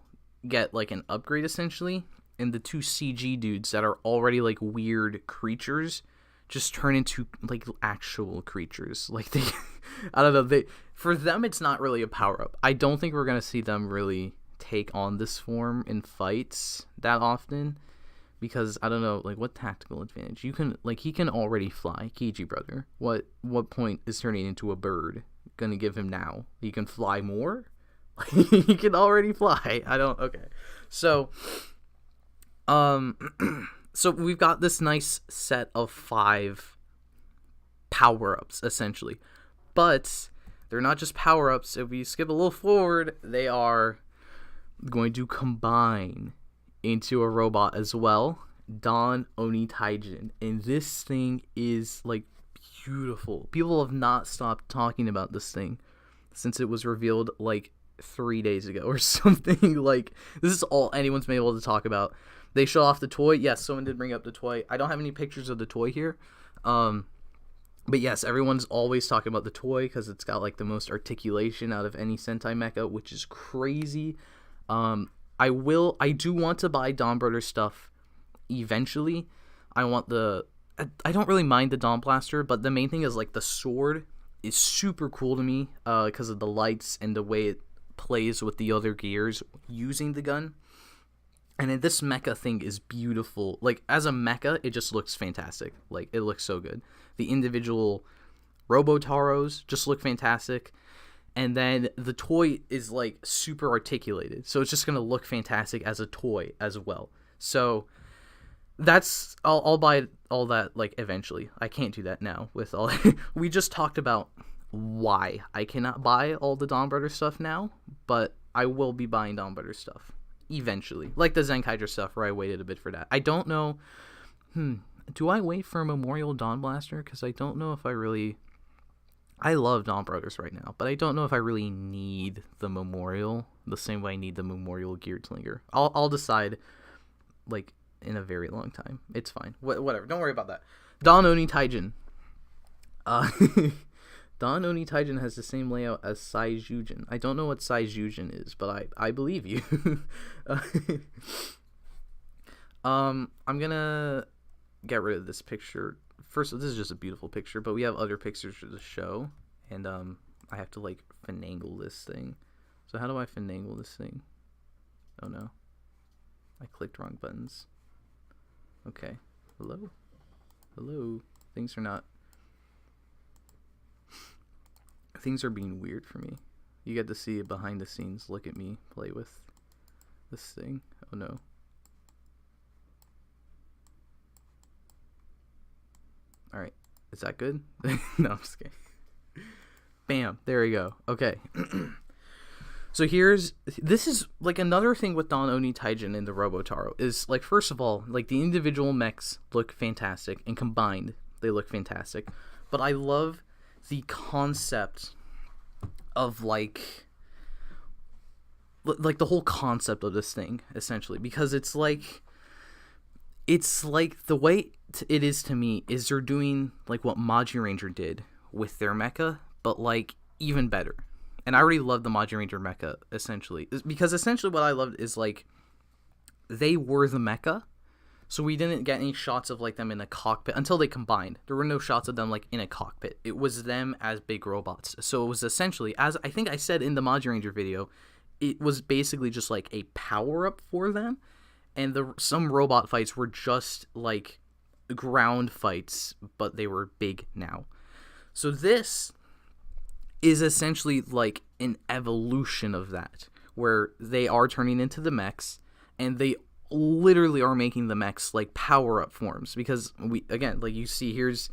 get like an upgrade essentially, and the two CG dudes that are already like weird creatures just turn into like actual creatures. Like they I don't know, for them it's not really a power up. I don't think we're gonna see them really take on this form in fights that often, because I don't know, like what tactical advantage you can, like he can already fly, Kiji brother. What point is turning into a bird gonna give him now? He can fly more? He can already fly. Okay. So so we've got this nice set of 5 power-ups essentially, but they're not just power-ups. If we skip a little forward, they are going to combine into a robot as well, Don Oni Taijin, and this thing is like beautiful. People have not stopped talking about this thing since it was revealed like 3 days ago or something. Like, this is all anyone's been able to talk about. They show off the toy. Yes, someone did bring up the toy. I don't have any pictures of the toy here, but yes, everyone's always talking about the toy because it's got like the most articulation out of any Sentai mecha, which is crazy. I do want to buy Donbrothers stuff eventually. I don't really mind the Dawn Blaster, but the main thing is like the sword is super cool to me because of the lights and the way it plays with the other gears using the gun. And then this mecha thing is beautiful. Like, as a mecha, it just looks fantastic. Like, it looks so good. The individual Robotaros just look fantastic. And then the toy is, like, super articulated. So it's just going to look fantastic as a toy as well. So I'll buy all that, like, eventually. I can't do that now with all... We just talked about why I cannot buy all the Donbrothers stuff now. But I will be buying Donbrothers stuff eventually. Like the Zenkaiger stuff where I waited a bit for that. I don't know. Do I wait for a Memorial Dawn Blaster? Because I don't know if I really... I love Donbrothers right now, but I don't know if I really need the Memorial the same way I need the Memorial Geared Slinger. I'll decide, like, in a very long time. It's fine. Whatever. Don't worry about that. Don Oni Taijin. Don Oni Taijin has the same layout as Saijujin. I don't know what Saijujin is, but I believe you. I'm gonna get rid of this picture. First, this is just a beautiful picture, but we have other pictures to show, and I have to like finagle this thing. So how do I finagle this thing? Oh no, I clicked wrong buttons. Okay, hello. Things are being weird for me. You get to see a behind the scenes look at me play with this thing. Oh no. Alright, is that good? No, I'm just kidding. Bam, there we go. Okay. So this is like another thing with Don Oni Taijin and the Robotaro is like, first of all, like the individual mechs look fantastic, and combined they look fantastic. But I love the concept of like the whole concept of this thing, essentially, because it's like the way it is to me is they're doing like what Maji Ranger did with their mecha, but like even better. And I already love the Maji Ranger mecha, essentially, because essentially what I loved is like they were the mecha, so we didn't get any shots of like them in a cockpit until they combined. There were no shots of them like in a cockpit. It was them as big robots. So it was essentially, as I think I said in the Maji Ranger video, it was basically just like a power up for them, and some robot fights were just like ground fights, but they were big now. So this is essentially like an evolution of that, where they are turning into the mechs, and they literally are making the mechs like power-up forms, because again, like you see, here's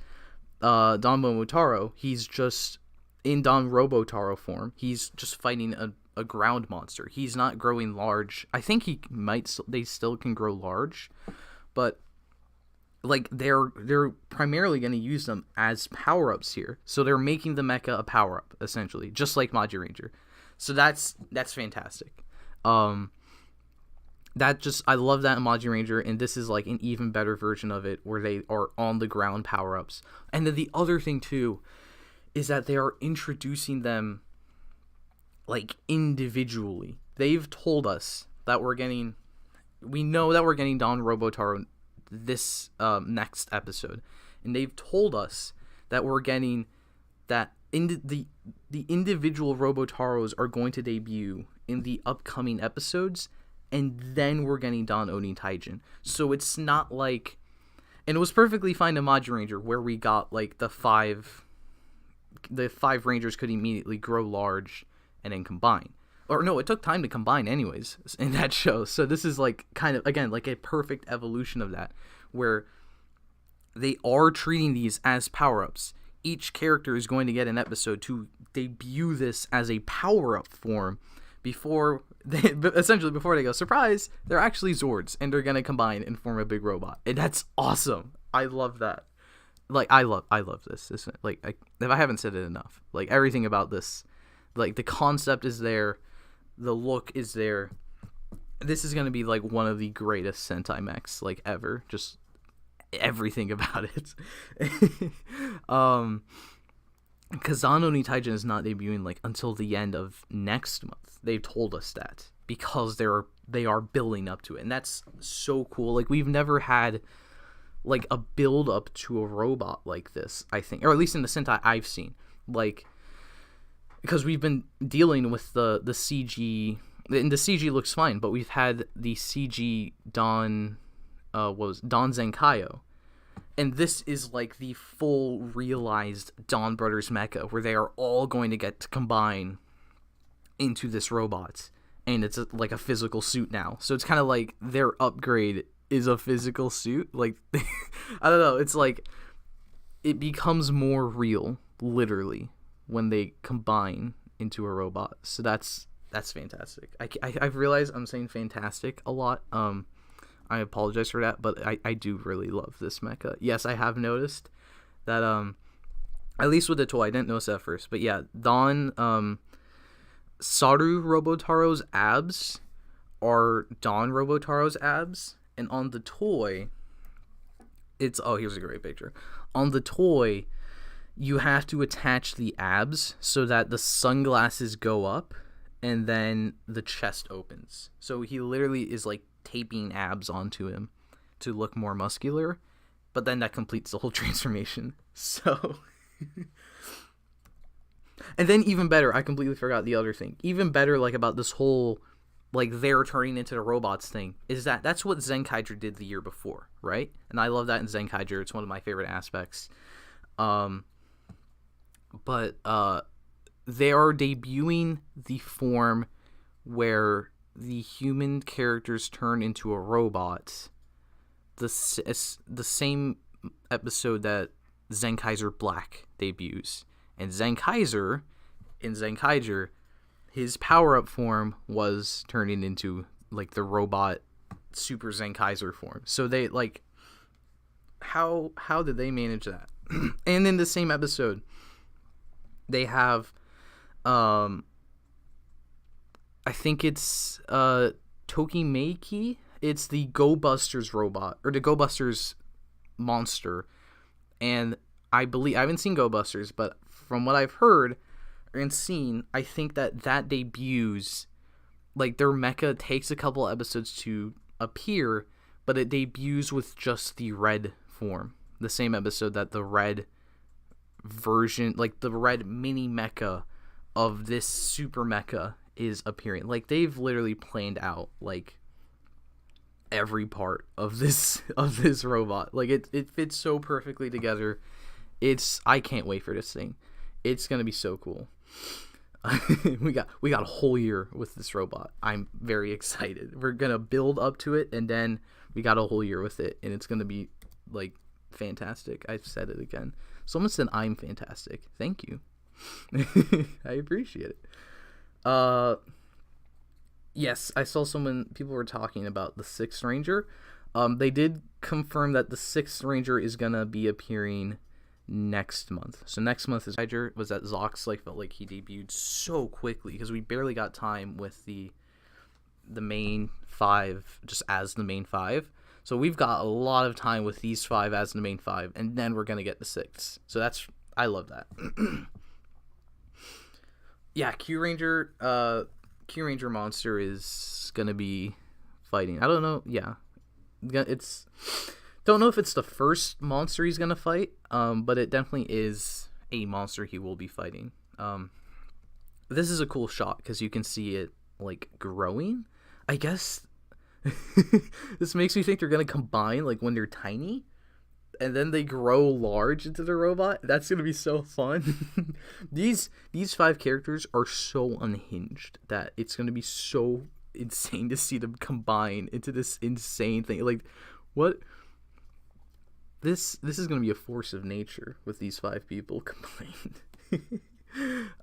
Don Momotaro. He's just in Don Robotaro form. He's just fighting a ground monster. He's not growing large. I think they still can grow large, but like they're primarily going to use them as power-ups here. So they're making the mecha a power-up, essentially, just like Maji Ranger. So that's fantastic. I love that in Maji Ranger, and this is like an even better version of it, where they are on the ground power-ups. And then the other thing too is that they are introducing them like individually. They've told us that we know that we're getting Don Robotaro this next episode, and they've told us that we're getting that the individual Robotaros are going to debut in the upcoming episodes, and then we're getting Don Oni Taijin. So it's not like, and it was perfectly fine in Maji Ranger, where we got like the five Rangers could immediately grow large and then combine. Or no, it took time to combine anyways in that show. So this is like kind of, again, like a perfect evolution of that, where they are treating these as power-ups. Each character is going to get an episode to debut this as a power-up form before they go, surprise, they're actually Zords, and they're going to combine and form a big robot. And that's awesome. I love that. Like, I love this. Like, if I haven't said it enough, like everything about this, like the concept is there. The look is there. This is going to be like one of the greatest Sentai mechs like ever. Just everything about it. Because Don Oni Taijin is not debuting like until the end of next month. They've told us that because they are building up to it, and that's so cool. Like, we've never had like a build up to a robot like this, I think, or at least in the Sentai I've seen. Like, because we've been dealing with the CG, and the CG looks fine, but we've had the CG Don Zenkaio, and this is like the full realized Donbrothers mecha, where they are all going to get to combine into this robot, and it's like a physical suit now. So it's kind of like their upgrade is a physical suit. Like, I don't know, it's like it becomes more real, literally, when they combine into a robot. So that's That's fantastic. I've realized I'm saying fantastic a lot. I apologize for that, but I do really love this mecha. Yes, I have noticed that, at least with the toy, I didn't notice at first, but yeah, Saru Robotaro's abs are Don Robotaro's abs, and on the toy, here's a great picture. On the toy, you have to attach the abs so that the sunglasses go up, and then the chest opens. So he literally is like taping abs onto him to look more muscular, but then that completes the whole transformation. So... And then even better, I completely forgot the other thing. Even better, like, about this whole, like, they're turning into the robots thing, is that's what Zenkaiger did the year before, right? And I love that in Zenkaiger. It's one of my favorite aspects. But they are debuting the form where the human characters turn into a robot. The same episode that Zenkaiser Black debuts. And Zenkaiser, in Zenkaiger, his power-up form was turning into, like, the robot Super Zenkaiser form. So they, like, how did they manage that? And in the same episode, they have, I think it's, Tokimeki. It's the Go Busters robot, or the Go Busters monster. And I haven't seen Go Busters, but from what I've heard and seen, I think that debuts, like, their mecha takes a couple episodes to appear, but it debuts with just the red form. The same episode that the red version, like, the red mini mecha of this super mecha is appearing. Like, they've literally planned out, like, every part of this robot. Like, it fits so perfectly together. I can't wait for this thing. It's gonna be so cool. we got a whole year with this robot. I'm very excited. We're gonna build up to it, and then we got a whole year with it, and it's gonna be, like, fantastic. I've said it again. Someone said I'm fantastic. Thank you. I appreciate it. Yes, I saw people were talking about the Sixth Ranger. They did confirm that the Sixth Ranger is gonna be appearing next month. So next month was that Zox, like, felt like he debuted so quickly because we barely got time with the main five just as the main five. So we've got a lot of time with these five as the main five, and then we're gonna get the sixth. So I love that. Yeah, Q Ranger monster is gonna be fighting. I don't know. Yeah, don't know if it's the first monster he's gonna fight, but it definitely is a monster he will be fighting. This is a cool shot because you can see it, like, growing. I guess this makes me think they're gonna combine, like, when they're tiny, and then they grow large into the robot. That's gonna be so fun. These five characters are so unhinged that it's gonna be so insane to see them combine into this insane thing. Like, what? This is going to be a force of nature with these five people combined.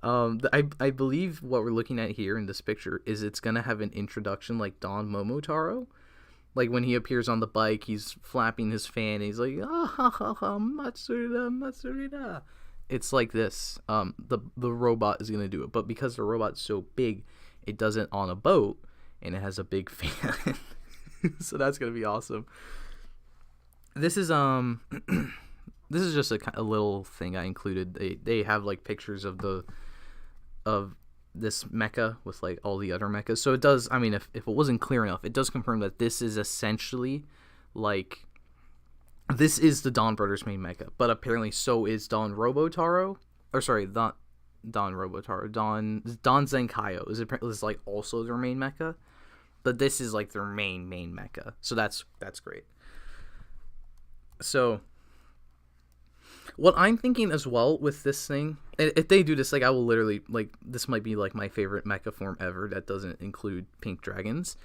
I believe what we're looking at here in this picture is it's going to have an introduction like Don Momotaro. Like, when he appears on the bike, he's flapping his fan, and he's like, Matsuda, Matsuda. It's like this. The robot is going to do it. But because the robot's so big, it does it on a boat, and it has a big fan. So that's going to be awesome. This is just a little thing I included. They have, like, pictures of this mecha with, like, all the other mechas. So it does, I mean, if it wasn't clear enough, it does confirm that this is essentially, like, this is the Donbrothers main mecha, but apparently so is Don Robotaro, or sorry, not Don Robotaro, Don Zenkaio is like also their main mecha, but this is, like, their main mecha. So that's great. So, what I'm thinking as well with this thing, if they do this, like, I will literally, like, this might be, like, my favorite mecha form ever that doesn't include pink dragons,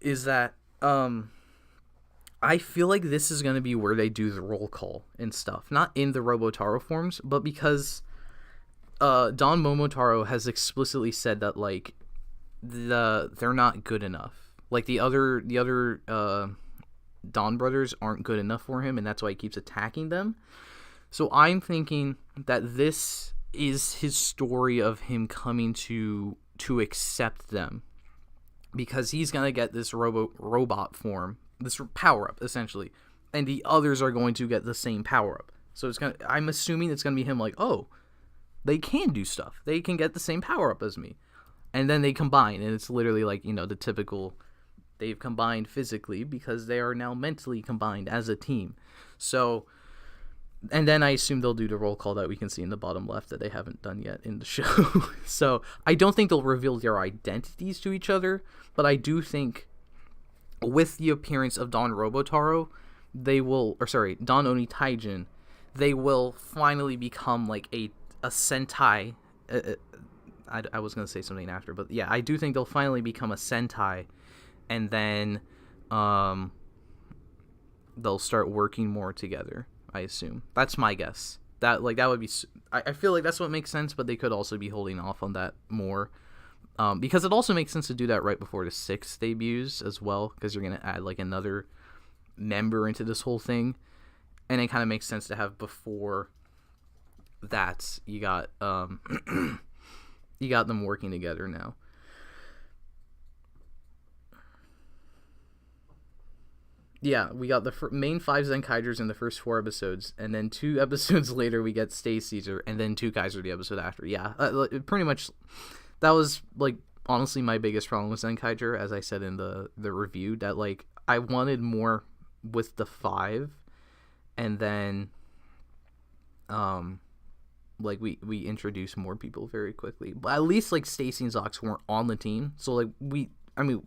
is that, I feel like this is going to be where they do the roll call and stuff. Not in the Robotaro forms, but because, Don Momotaro has explicitly said that, like, they're not good enough. Like the other Donbrothers aren't good enough for him, and that's why he keeps attacking them. So I'm thinking that this is his story of him coming to accept them, because he's gonna get this robot form, this power up essentially, and the others are going to get the same power up. So I'm assuming it's gonna be him like, oh, they can do stuff. They can get the same power up as me, and then they combine, and it's literally like, the typical. They've combined physically because they are now mentally combined as a team. So, and then I assume they'll do the roll call that we can see in the bottom left that they haven't done yet in the show. So I don't think they'll reveal their identities to each other, but I do think with the appearance of Don Robotaro, Don Oni Taijin, they will finally become like a Sentai. I was going to say something after, but yeah, I do think they'll finally become a Sentai. And then they'll start working more together, I assume. That's my guess. That would be... I feel like that's what makes sense, but they could also be holding off on that more. Because it also makes sense to do that right before the 6 debuts as well, because you're going to add like another member into this whole thing. And it kind of makes sense to have before that. You got you got them working together now. Yeah, we got the main 5 Zenkaigers in the first 4 episodes, and then 2 episodes later we get Stay Caesar, and then 2 Kaiser the episode after. Yeah, pretty much, that was, like, honestly my biggest problem with Zenkaiger, as I said in the review, that, like, I wanted more with the 5, and then, like, we introduced more people very quickly. But at least, like, Stacy and Zox weren't on the team, so, like,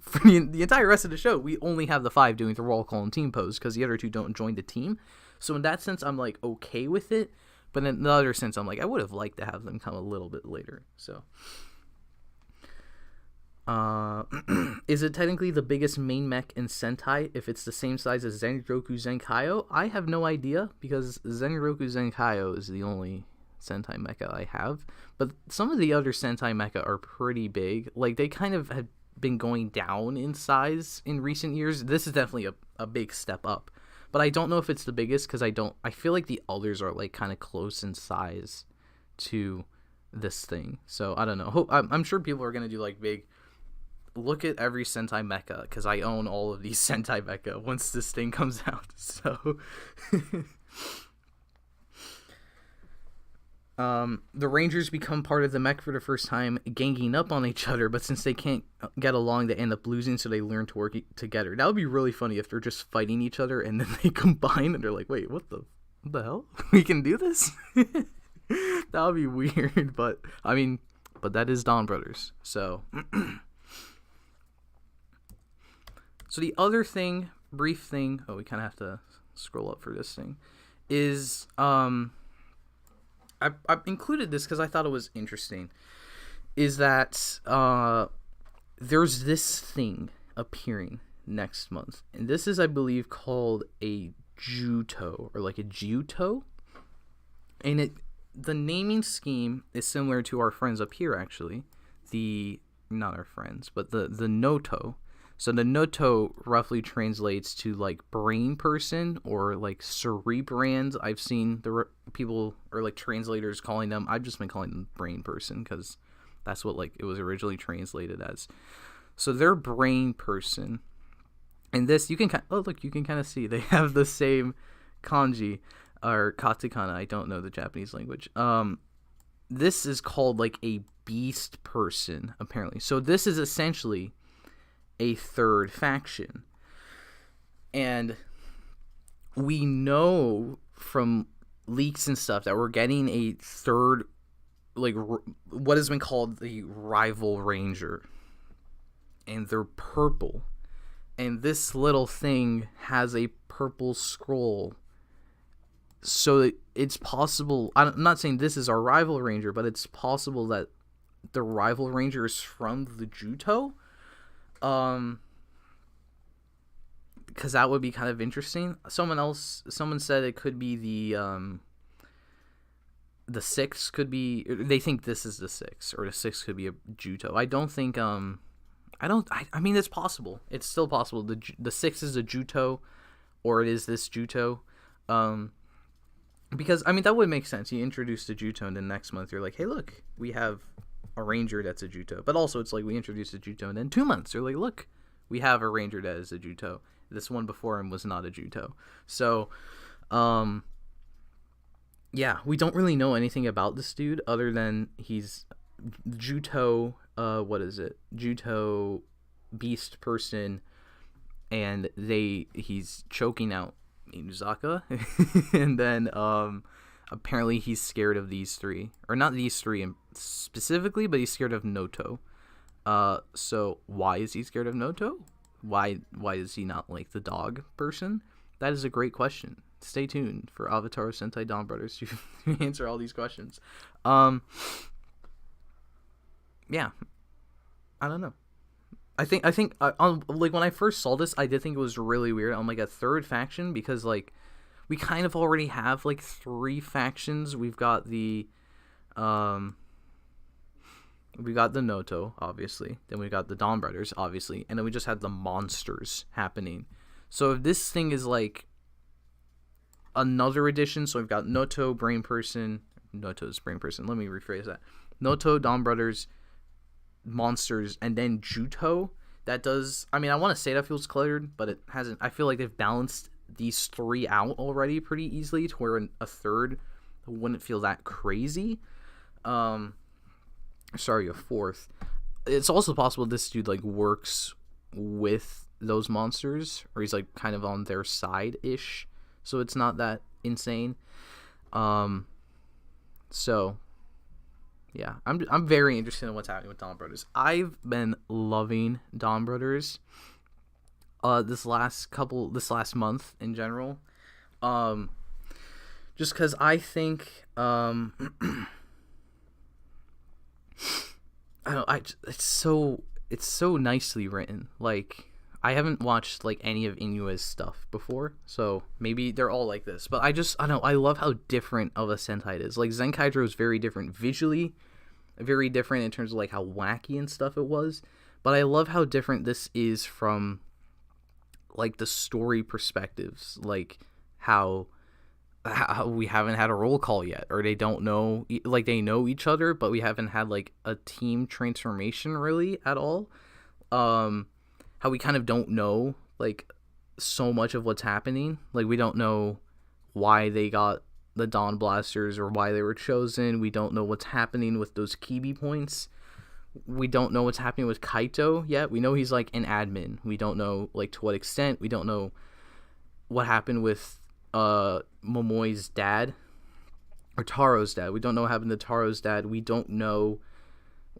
for the entire rest of the show, we only have the 5 doing the roll call and team pose because the other 2 don't join the team. So in that sense, I'm like okay with it. But in the other sense, I'm like I would have liked to have them come a little bit later. So, is it technically the biggest main mech in Sentai if it's the same size as Zenroku Zenkaio? I have no idea because Zenroku Zenkaio is the only Sentai mecha I have. But some of the other Sentai mecha are pretty big. Like they kind of had been going down in size in recent years. This is definitely a big step up, but I don't know if it's the biggest because I feel like the others are like kind of close in size to this thing. So I don't know. I'm sure people are gonna do like big look at every Sentai mecha because I own all of these Sentai mecha once this thing comes out. So the Rangers become part of the mech for the first time, ganging up on each other, but since they can't get along, they end up losing, so they learn to work together. That would be really funny if they're just fighting each other, and then they combine, and they're like, wait, what the hell? We can do this? That would be weird, but that is Donbrothers, so... So the other thing, brief thing, we kind of have to scroll up for this thing, is, I've included this because I thought it was interesting, is that there's this thing appearing next month. And this is, I believe, called a Juto, or like a Juto. And the naming scheme is similar to our friends up here, actually. Not our friends, but the Noto. So the Noto roughly translates to like brain person or like cerebrand. I've seen people or like translators calling them. I've just been calling them brain person because that's what like it was originally translated as. So they're brain person, and this you can kind of see they have the same kanji or katakana. I don't know the Japanese language. This is called like a beast person apparently. So this is essentially a third faction, and we know from leaks and stuff that we're getting a third, like what has been called the rival ranger, and they're purple, and this little thing has a purple scroll, so it's possible. I'm not saying this is our rival ranger, but it's possible that the rival ranger is from the Juto. Because that would be kind of interesting. Someone said it could be the 6 could be, they think this is the 6, or the 6 could be a Juto. I don't think I mean, it's possible. It's still possible. The 6 is a Juto, or it is this Juto. Because, I mean, that would make sense. You introduce the Juto, and then next month you're like, hey, look, we have a Ranger that's a Juto. But also, it's like we introduced a Juto, and then 2 months, you're like, look, we have a Ranger that is a Juto. This one before him was not a Juto. So, yeah, we don't really know anything about this dude other than he's Juto, what is it? Juto beast person, and he's choking out Inuzaka, and then apparently he's scared of these three, or not these three specifically, but he's scared of Noto. So why is he scared of Noto? Why is he not like the dog person? That is a great question. Stay tuned for Avataro Sentai Donbrothers to answer all these questions. Yeah, I don't know. I think like when I first saw this, I did think it was really weird on like a third faction, because like we kind of already have like 3 factions. We've got the Noto, obviously. Then we got the Donbrothers, obviously, and then we just had the monsters happening. So if this thing is like another edition, so we've got Noto's brain person. Let me rephrase that. Noto, Donbrothers, monsters, and then Juto. That does, I mean, I want to say that feels cluttered, but it hasn't. I feel like they've balanced these 3 out already pretty easily to where a third wouldn't feel that crazy. Sorry, a 4th. It's also possible this dude like works with those monsters, or he's like kind of on their side ish, so it's not that insane. So yeah, I'm very interested in what's happening with Donbrothers. I've been loving Donbrothers this last month in general. Just cuz I think it's so nicely written. Like, I haven't watched like any of Inua's stuff before, so maybe they're all like this. But I don't know. I love how different of a Sentai it is. Like, Zenkaidro is very different visually, very different in terms of like how wacky and stuff it was. But I love how different this is from like the story perspectives, like how we haven't had a roll call yet, or they don't know, like they know each other, but we haven't had like a team transformation really at all. How we kind of don't know like so much of what's happening. Like, we don't know why they got the Dawn Blasters or why they were chosen. We don't know what's happening with those Kibi points. We don't know what's happening with Kaito yet. We know he's like an admin. We don't know like to what extent. We don't know what happened with Momoi's dad, or Taro's dad. We don't know what happened to Taro's dad. We don't know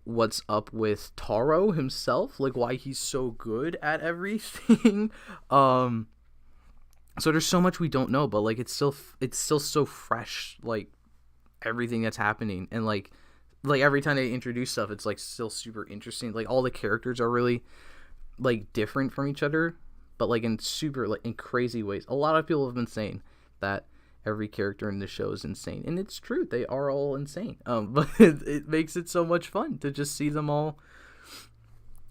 what's up with Taro himself, like why he's so good at everything. So there's so much we don't know, but like it's still so fresh, like everything that's happening, and like every time they introduce stuff, it's like still super interesting. Like, all the characters are really like different from each other, but like in super like in crazy ways. A lot of people have been saying that every character in the show is insane, and it's true, they are all insane. But it makes it so much fun to just see them all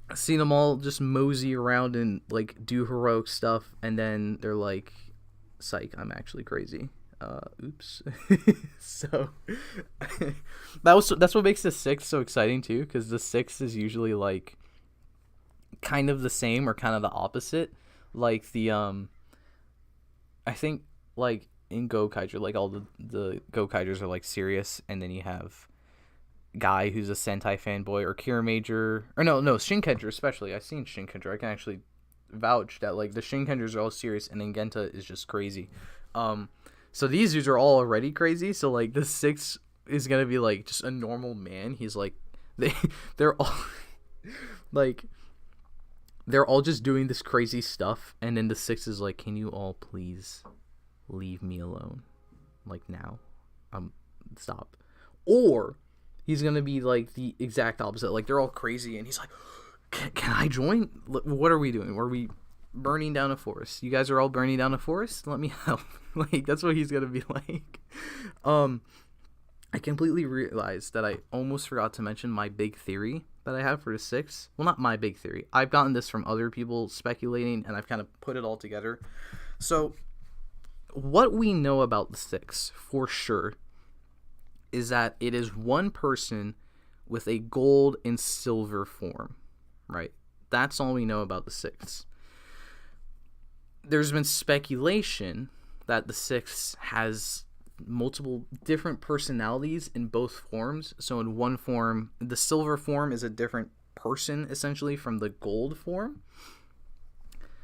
just mosey around and like do heroic stuff, and then they're like, psych, I'm actually crazy. Oops. So that's what makes the 6 so exciting too, because the 6 is usually like kind of the same or kind of the opposite. Like the I think like in Gokaidra, like all the Gokaidras are like serious, and then you have Guy who's a Sentai fanboy, or Kira Major, or no Shinkenger especially. I've seen Shinkenger. I can actually vouch that like the Shinkengers are all serious, and then Genta is just crazy. So these dudes are all already crazy. So like the 6 is gonna be like just a normal man. He's like they're all like they're all just doing this crazy stuff, and then the 6 is like, can you all please leave me alone, like now, stop. Or he's gonna be like the exact opposite, like they're all crazy, and he's like, can I join? What are we doing? Are we burning down a forest? You guys are all burning down a forest, let me help. Like, that's what he's gonna be like. I completely realized that I almost forgot to mention my big theory that I have for the six. Well, not my big theory. I've gotten this from other people speculating, and I've kind of put it all together. So, what we know about the six, for sure, is that it is one person with a gold and silver form, right? That's all we know about the six. There's been speculation that the six has multiple different personalities in both forms. So in one form, the silver form is a different person essentially from the gold form,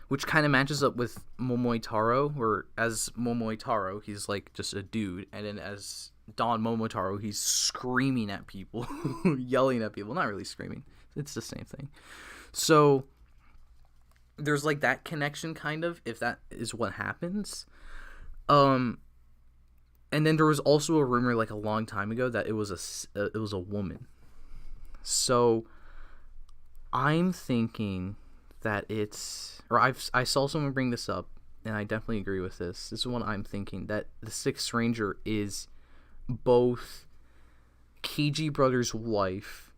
which kind of matches up with Momotaro, where as Momotaro he's like just a dude, and then as Don Momotaro he's screaming at people, yelling at people, not really screaming, it's the same thing. So there's like that connection kind of, if that is what happens. And then there was also a rumor like a long time ago that it was a woman. So I'm thinking that I saw someone bring this up, and I definitely agree with this. This is what I'm thinking, that the Sixth Ranger is both Keiji Brothers' wife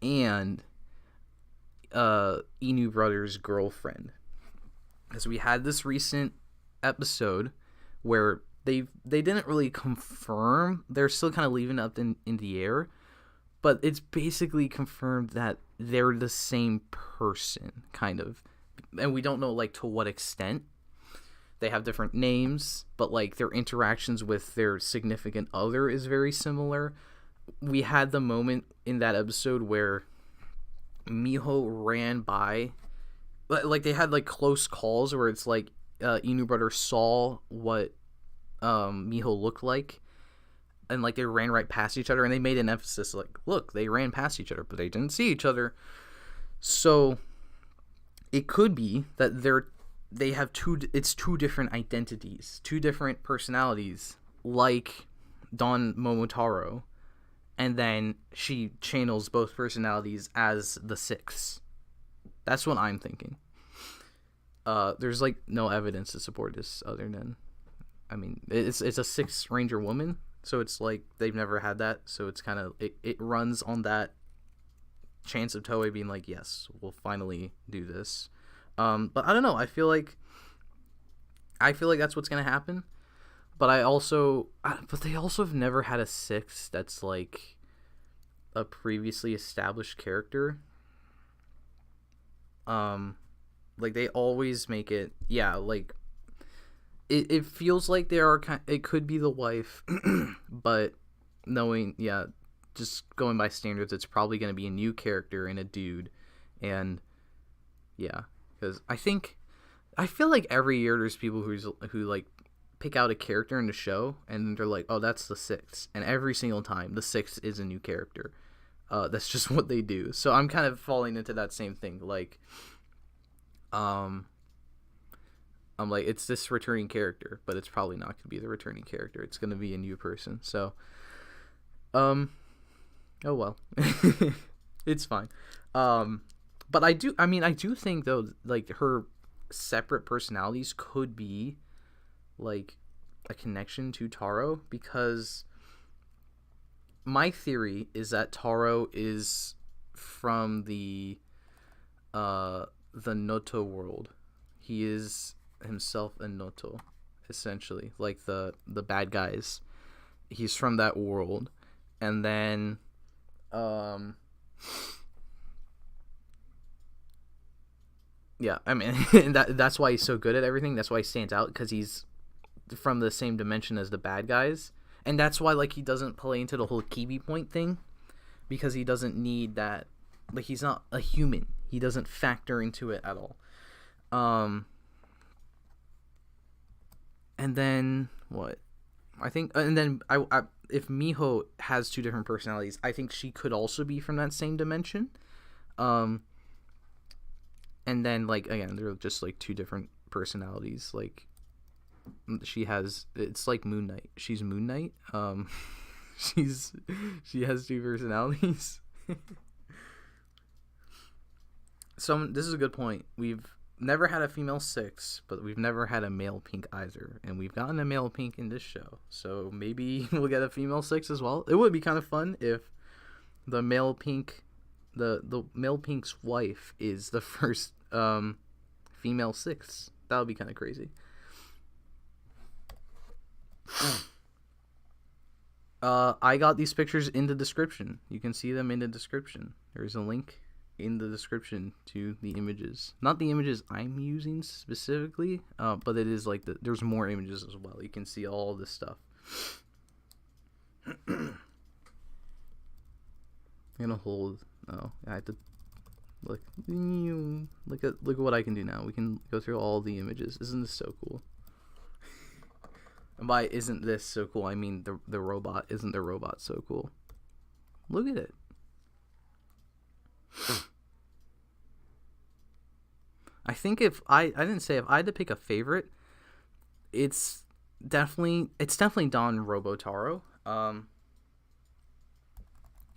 and Inu Brothers' girlfriend. Because we had this recent episode where they didn't really confirm. They're still kind of leaving it up in the air, but it's basically confirmed that they're the same person, kind of. And we don't know like to what extent. They have different names, but like their interactions with their significant other is very similar. We had the moment in that episode where Miho ran by, like they had like close calls where it's like Inu Brother saw what Miho looked like, and like they ran right past each other, and they made an emphasis like, look, they ran past each other, but they didn't see each other. So it could be that they have two different identities, two different personalities, like Don Momotaro, and then she channels both personalities as the Six. That's what I'm thinking. There's like no evidence to support this other than, I mean, it's a Sixth Ranger woman, so it's like they've never had that, so it's kind of it runs on that chance of Toei being like, yes, we'll finally do this. But I don't know. I feel like that's what's gonna happen. But they also have never had a six that's like a previously established character. Like they always make it, yeah, like it feels like they are it could be the wife, but knowing, yeah, just going by standards, it's probably going to be a new character and a dude. And yeah, because I feel like every year there's people who like pick out a character in the show and they're like, oh, that's the Sixth, and every single time the Sixth is a new character. That's just what they do. So I'm kind of falling into that same thing. Like, I'm like, it's this returning character, but it's probably not going to be the returning character. It's going to be a new person. So, oh well, it's fine. But I do think though, like her separate personalities could be like a connection to Taro, because my theory is that Taro is from the Noto world. He is himself a Noto, essentially, like the bad guys. He's from that world, and then yeah, I mean, that's why he's so good at everything. That's why he stands out, because he's from the same dimension as the bad guys, and that's why like he doesn't play into the whole Kibi point thing, because he doesn't need that. Like, he's not a human. He doesn't factor into it at all. And then what? I think, and then I if Miho has two different personalities, I think she could also be from that same dimension. And then like again, they're just like two different personalities. Like she has, it's like Moon Knight. She's Moon Knight. She has two personalities. So this is a good point. never had a female 6, but we've never had a male pink either, and we've gotten a male pink in this show, so maybe we'll get a female 6 as well. It would be kind of fun if the male pink, the male pink's wife is the first female 6. That would be kind of crazy. I got these pictures in the description. You can see them in the description. There's a link in the description to the images. Not the images I'm using specifically, but it is like there's more images as well. You can see all this stuff. I'm gonna hold. Oh, I have to look. Look at what I can do now. We can go through all the images. Isn't this so cool? And by isn't this so cool, I mean the robot. Isn't the robot so cool? Look at it. I think if I didn't say if I had to pick a favorite, it's definitely Donbrothers.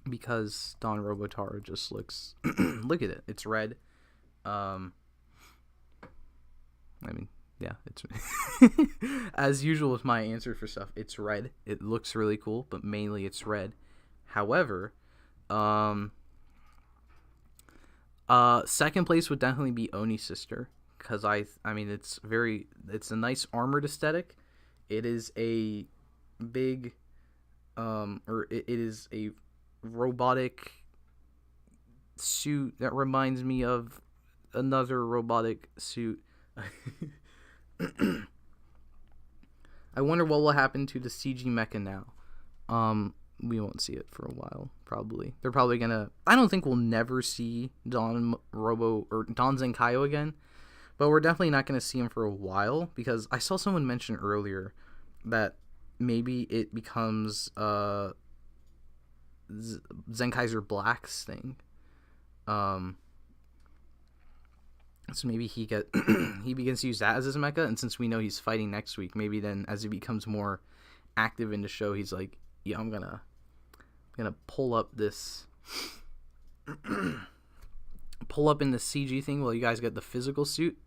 Because Donbrothers just looks look at it. It's red. I mean, yeah, it's as usual with my answer for stuff. It's red. It looks really cool, but mainly it's red. However, second place would definitely be Oni's sister, because I mean it's a nice armored aesthetic. It is a big it is a robotic suit that reminds me of another robotic suit. I wonder what will happen to the CG mecha now. We won't see it for a while, probably. They're probably gonna... I don't think we'll never see Don Zenkaio again, but we're definitely not gonna see him for a while, because I saw someone mention earlier that maybe it becomes Zenkaiser Black's thing. So maybe he begins to use that as his mecha, and since we know he's fighting next week, maybe then as he becomes more active in the show, he's like, yeah, I'm gonna pull up this pull up in the CG thing while you guys get the physical suit.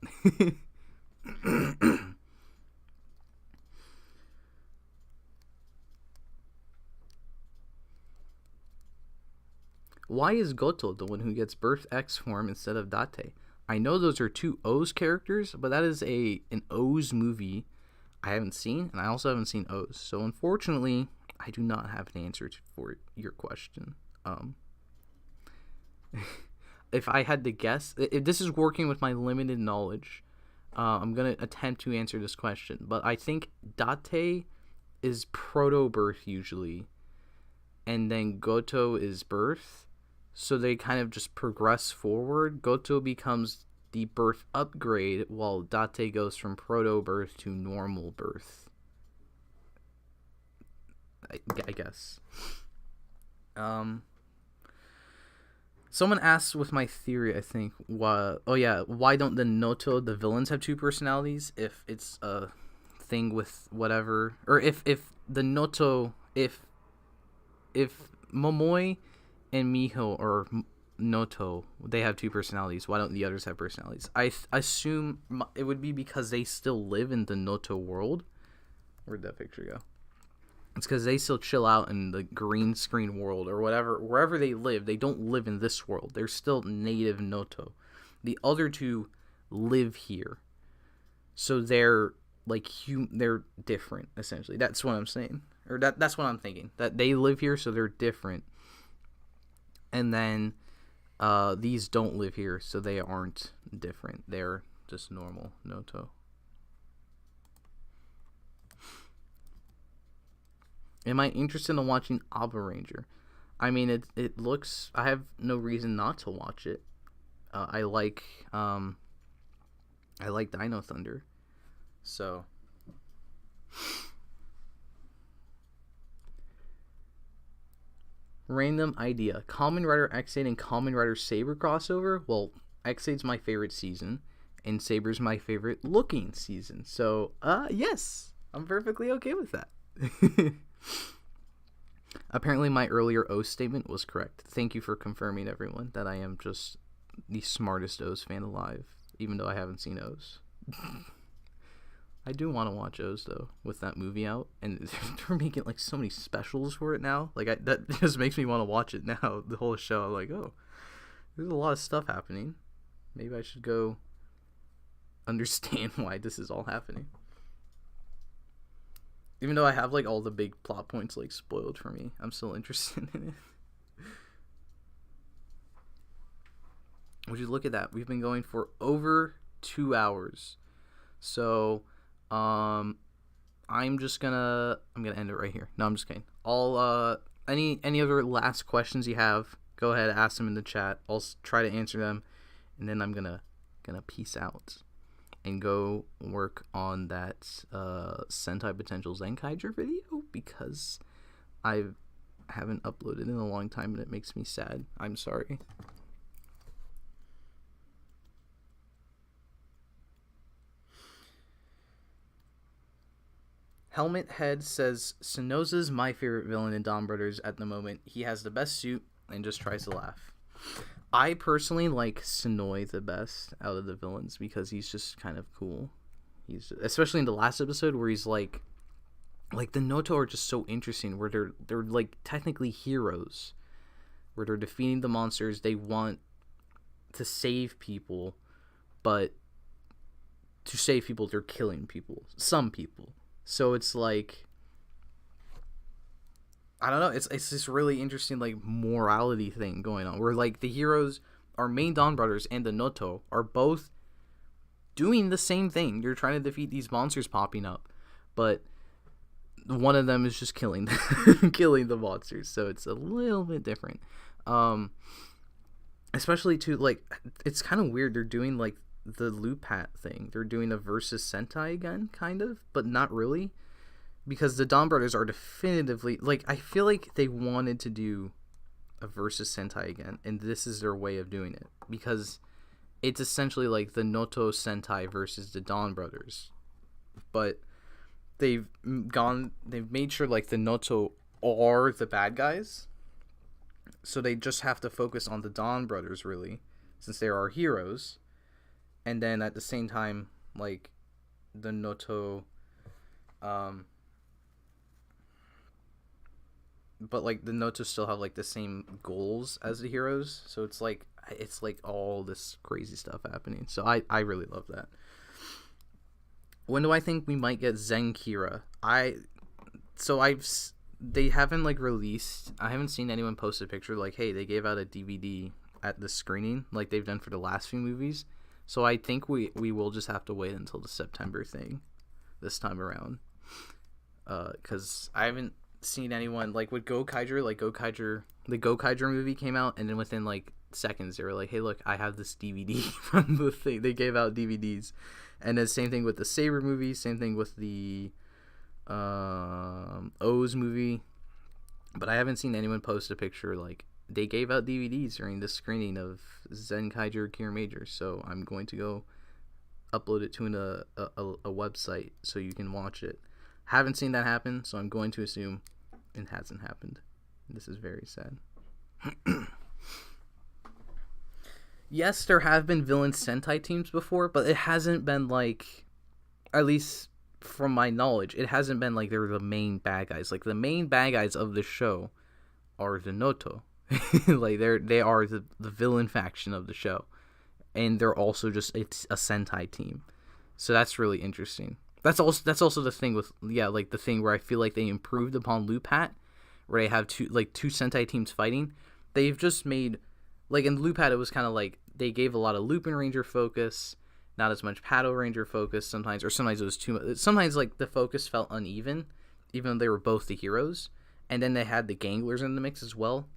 Why is Goto the one who gets Birth X form instead of Date? I know those are two O's characters, but that is an O's movie I haven't seen, and I also haven't seen O's. So unfortunately, I do not have an answer for your question. If I had to guess, if this is working with my limited knowledge, I'm going to attempt to answer this question. But I think Date is proto-birth usually, and then Goto is birth. So they kind of just progress forward. Goto becomes the birth upgrade, while Date goes from proto-birth to normal birth. I guess. Someone asked with my theory, I think, why don't the Noto, the villains, have two personalities? If it's a thing with whatever, or if the Noto, if Momoi and Miho or Noto, they have two personalities, why don't the others have personalities? I assume it would be because they still live in the Noto world. Where'd that picture go? It's because they still chill out in the green screen world or whatever. Wherever they live, they don't live in this world. They're still native Noto. The other two live here. So they're like they're different, essentially. That's what I'm saying. Or that's what I'm thinking. That they live here, so they're different. And then these don't live here, so they aren't different. They're just normal Noto. Am I interested in watching Aba Ranger? I mean, it looks... I have no reason not to watch it. I like Dino Thunder. So... Random idea. Kamen Rider X8 and Kamen Rider Saber crossover? Well, X8's my favorite season, and Saber's my favorite looking season. So, yes. I'm perfectly okay with that. Apparently my earlier O's statement was correct. Thank you for confirming, everyone, that I am just the smartest O's fan alive. even though I haven't seen O's. I do want to watch O's though, with that movie out, and they're making like so many specials for it now. Like that just makes me want to watch it now. The whole show, I'm like, oh, there's a lot of stuff happening. Maybe I should go understand why this is all happening. Even though I have like all the big plot points like spoiled for me, I'm still interested in it. Would you look at that? We've been going for over 2 hours. So I'm gonna end it right here. No, I'm just kidding. Any other last questions you have, go ahead, ask them in the chat. I'll try to answer them, and then I'm gonna peace out and go work on that Sentai Potential Zenkaiger video, because I haven't uploaded in a long time and it makes me sad. I'm sorry. Helmet Head says, Sonoza's my favorite villain in Donbrothers at the moment. He has the best suit and just tries to laugh. I personally like Sonoi the best out of the villains because he's just kind of cool. Especially in the last episode where he's like the Noto are just so interesting, where they're like technically heroes, where they're defeating the monsters. They want to save people, but to save people, they're killing people. Some people. So it's like, I don't know, it's this really interesting like morality thing going on, where like the heroes, our main Donbrothers and the Noto, are both doing the same thing. They're trying to defeat these monsters popping up, but one of them is just killing the monsters. So it's a little bit different. Especially too, like, it's kind of weird. They're doing like the Lupat thing. They're doing a versus Sentai again, kind of, but not really, because the Donbrothers are definitively, like, I feel like they wanted to do a versus Sentai again, and this is their way of doing it, because it's essentially like the Noto Sentai versus the Donbrothers, but they've made sure like the Noto are the bad guys, so they just have to focus on the Donbrothers really, since they are our heroes. And then at the same time, like, the Noto, but like the Noto still have like the same goals as the heroes. So it's like all this crazy stuff happening. So I really love that. When do I think we might get Zenkira? They haven't like released. I haven't seen anyone post a picture like, hey, they gave out a DVD at the screening like they've done for the last few movies. So I think we will just have to wait until the September thing this time around. Because I haven't seen anyone, like, with Gokaiger, the Gokaiger movie came out, and then within, like, seconds, they were like, hey, look, I have this DVD from the thing. They gave out DVDs. And then same thing with the Saber movie, same thing with the O's movie. But I haven't seen anyone post a picture, like, they gave out DVDs during the screening of Zenkaiger Cure Major, so I'm going to go upload it to a website so you can watch it. Haven't seen that happen, so I'm going to assume it hasn't happened. This is very sad. Yes, there have been villain Sentai teams before, but it hasn't been like, at least from my knowledge, it hasn't been like they're the main bad guys. Like, the main bad guys of the show are the Noto. Like, they are the villain faction of the show, and they're also it's a Sentai team, so that's really interesting. That's also the thing with like the thing where I feel like they improved upon Lupat, where they have two Sentai teams fighting. They've just made, like, in Lupat it was kind of like they gave a lot of Lupin Ranger focus, not as much Pato Ranger focus sometimes, or sometimes it was too much. Sometimes like the focus felt uneven, even though they were both the heroes, and then they had the Ganglers in the mix as well.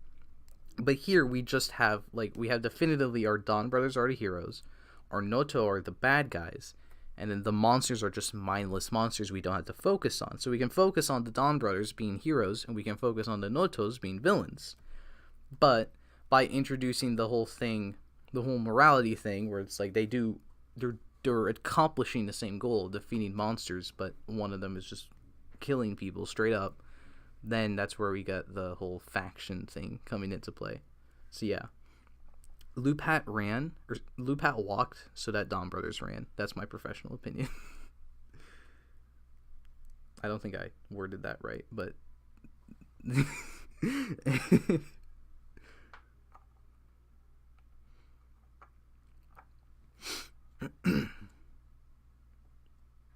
But here we just have, like, we have definitively our Donbrothers are the heroes, our Noto are the bad guys, and then the monsters are just mindless monsters we don't have to focus on. So we can focus on the Donbrothers being heroes, and we can focus on the Notos being villains. But by introducing the whole thing, the whole morality thing, where it's like they're accomplishing the same goal of defeating monsters, but one of them is just killing people straight up, then that's where we get the whole faction thing coming into play. So yeah, Lupat ran, or Lupat walked, so that Donbrothers ran. That's my professional opinion. I don't think I worded that right, but...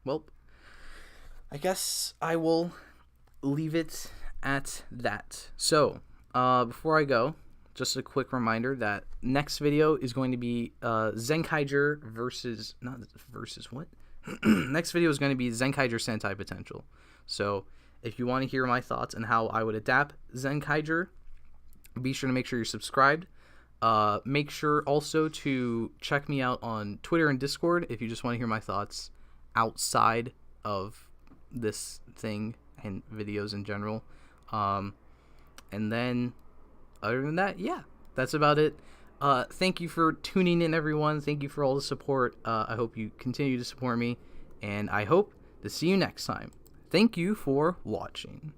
Well, I guess I will leave it at that. So, before I go, just a quick reminder that next video is going to be Zenkaiger versus... Not versus what? Next video is going to be Zenkaiger Sentai Potential. So, if you want to hear my thoughts on how I would adapt Zenkaiger, be sure to make sure you're subscribed. Make sure also to check me out on Twitter and Discord if you just want to hear my thoughts outside of this thing and videos in general. And then, other than that, yeah, that's about it. Thank you for tuning in, everyone. Thank you for all the support. I hope you continue to support me, and I hope to see you next time. Thank you for watching.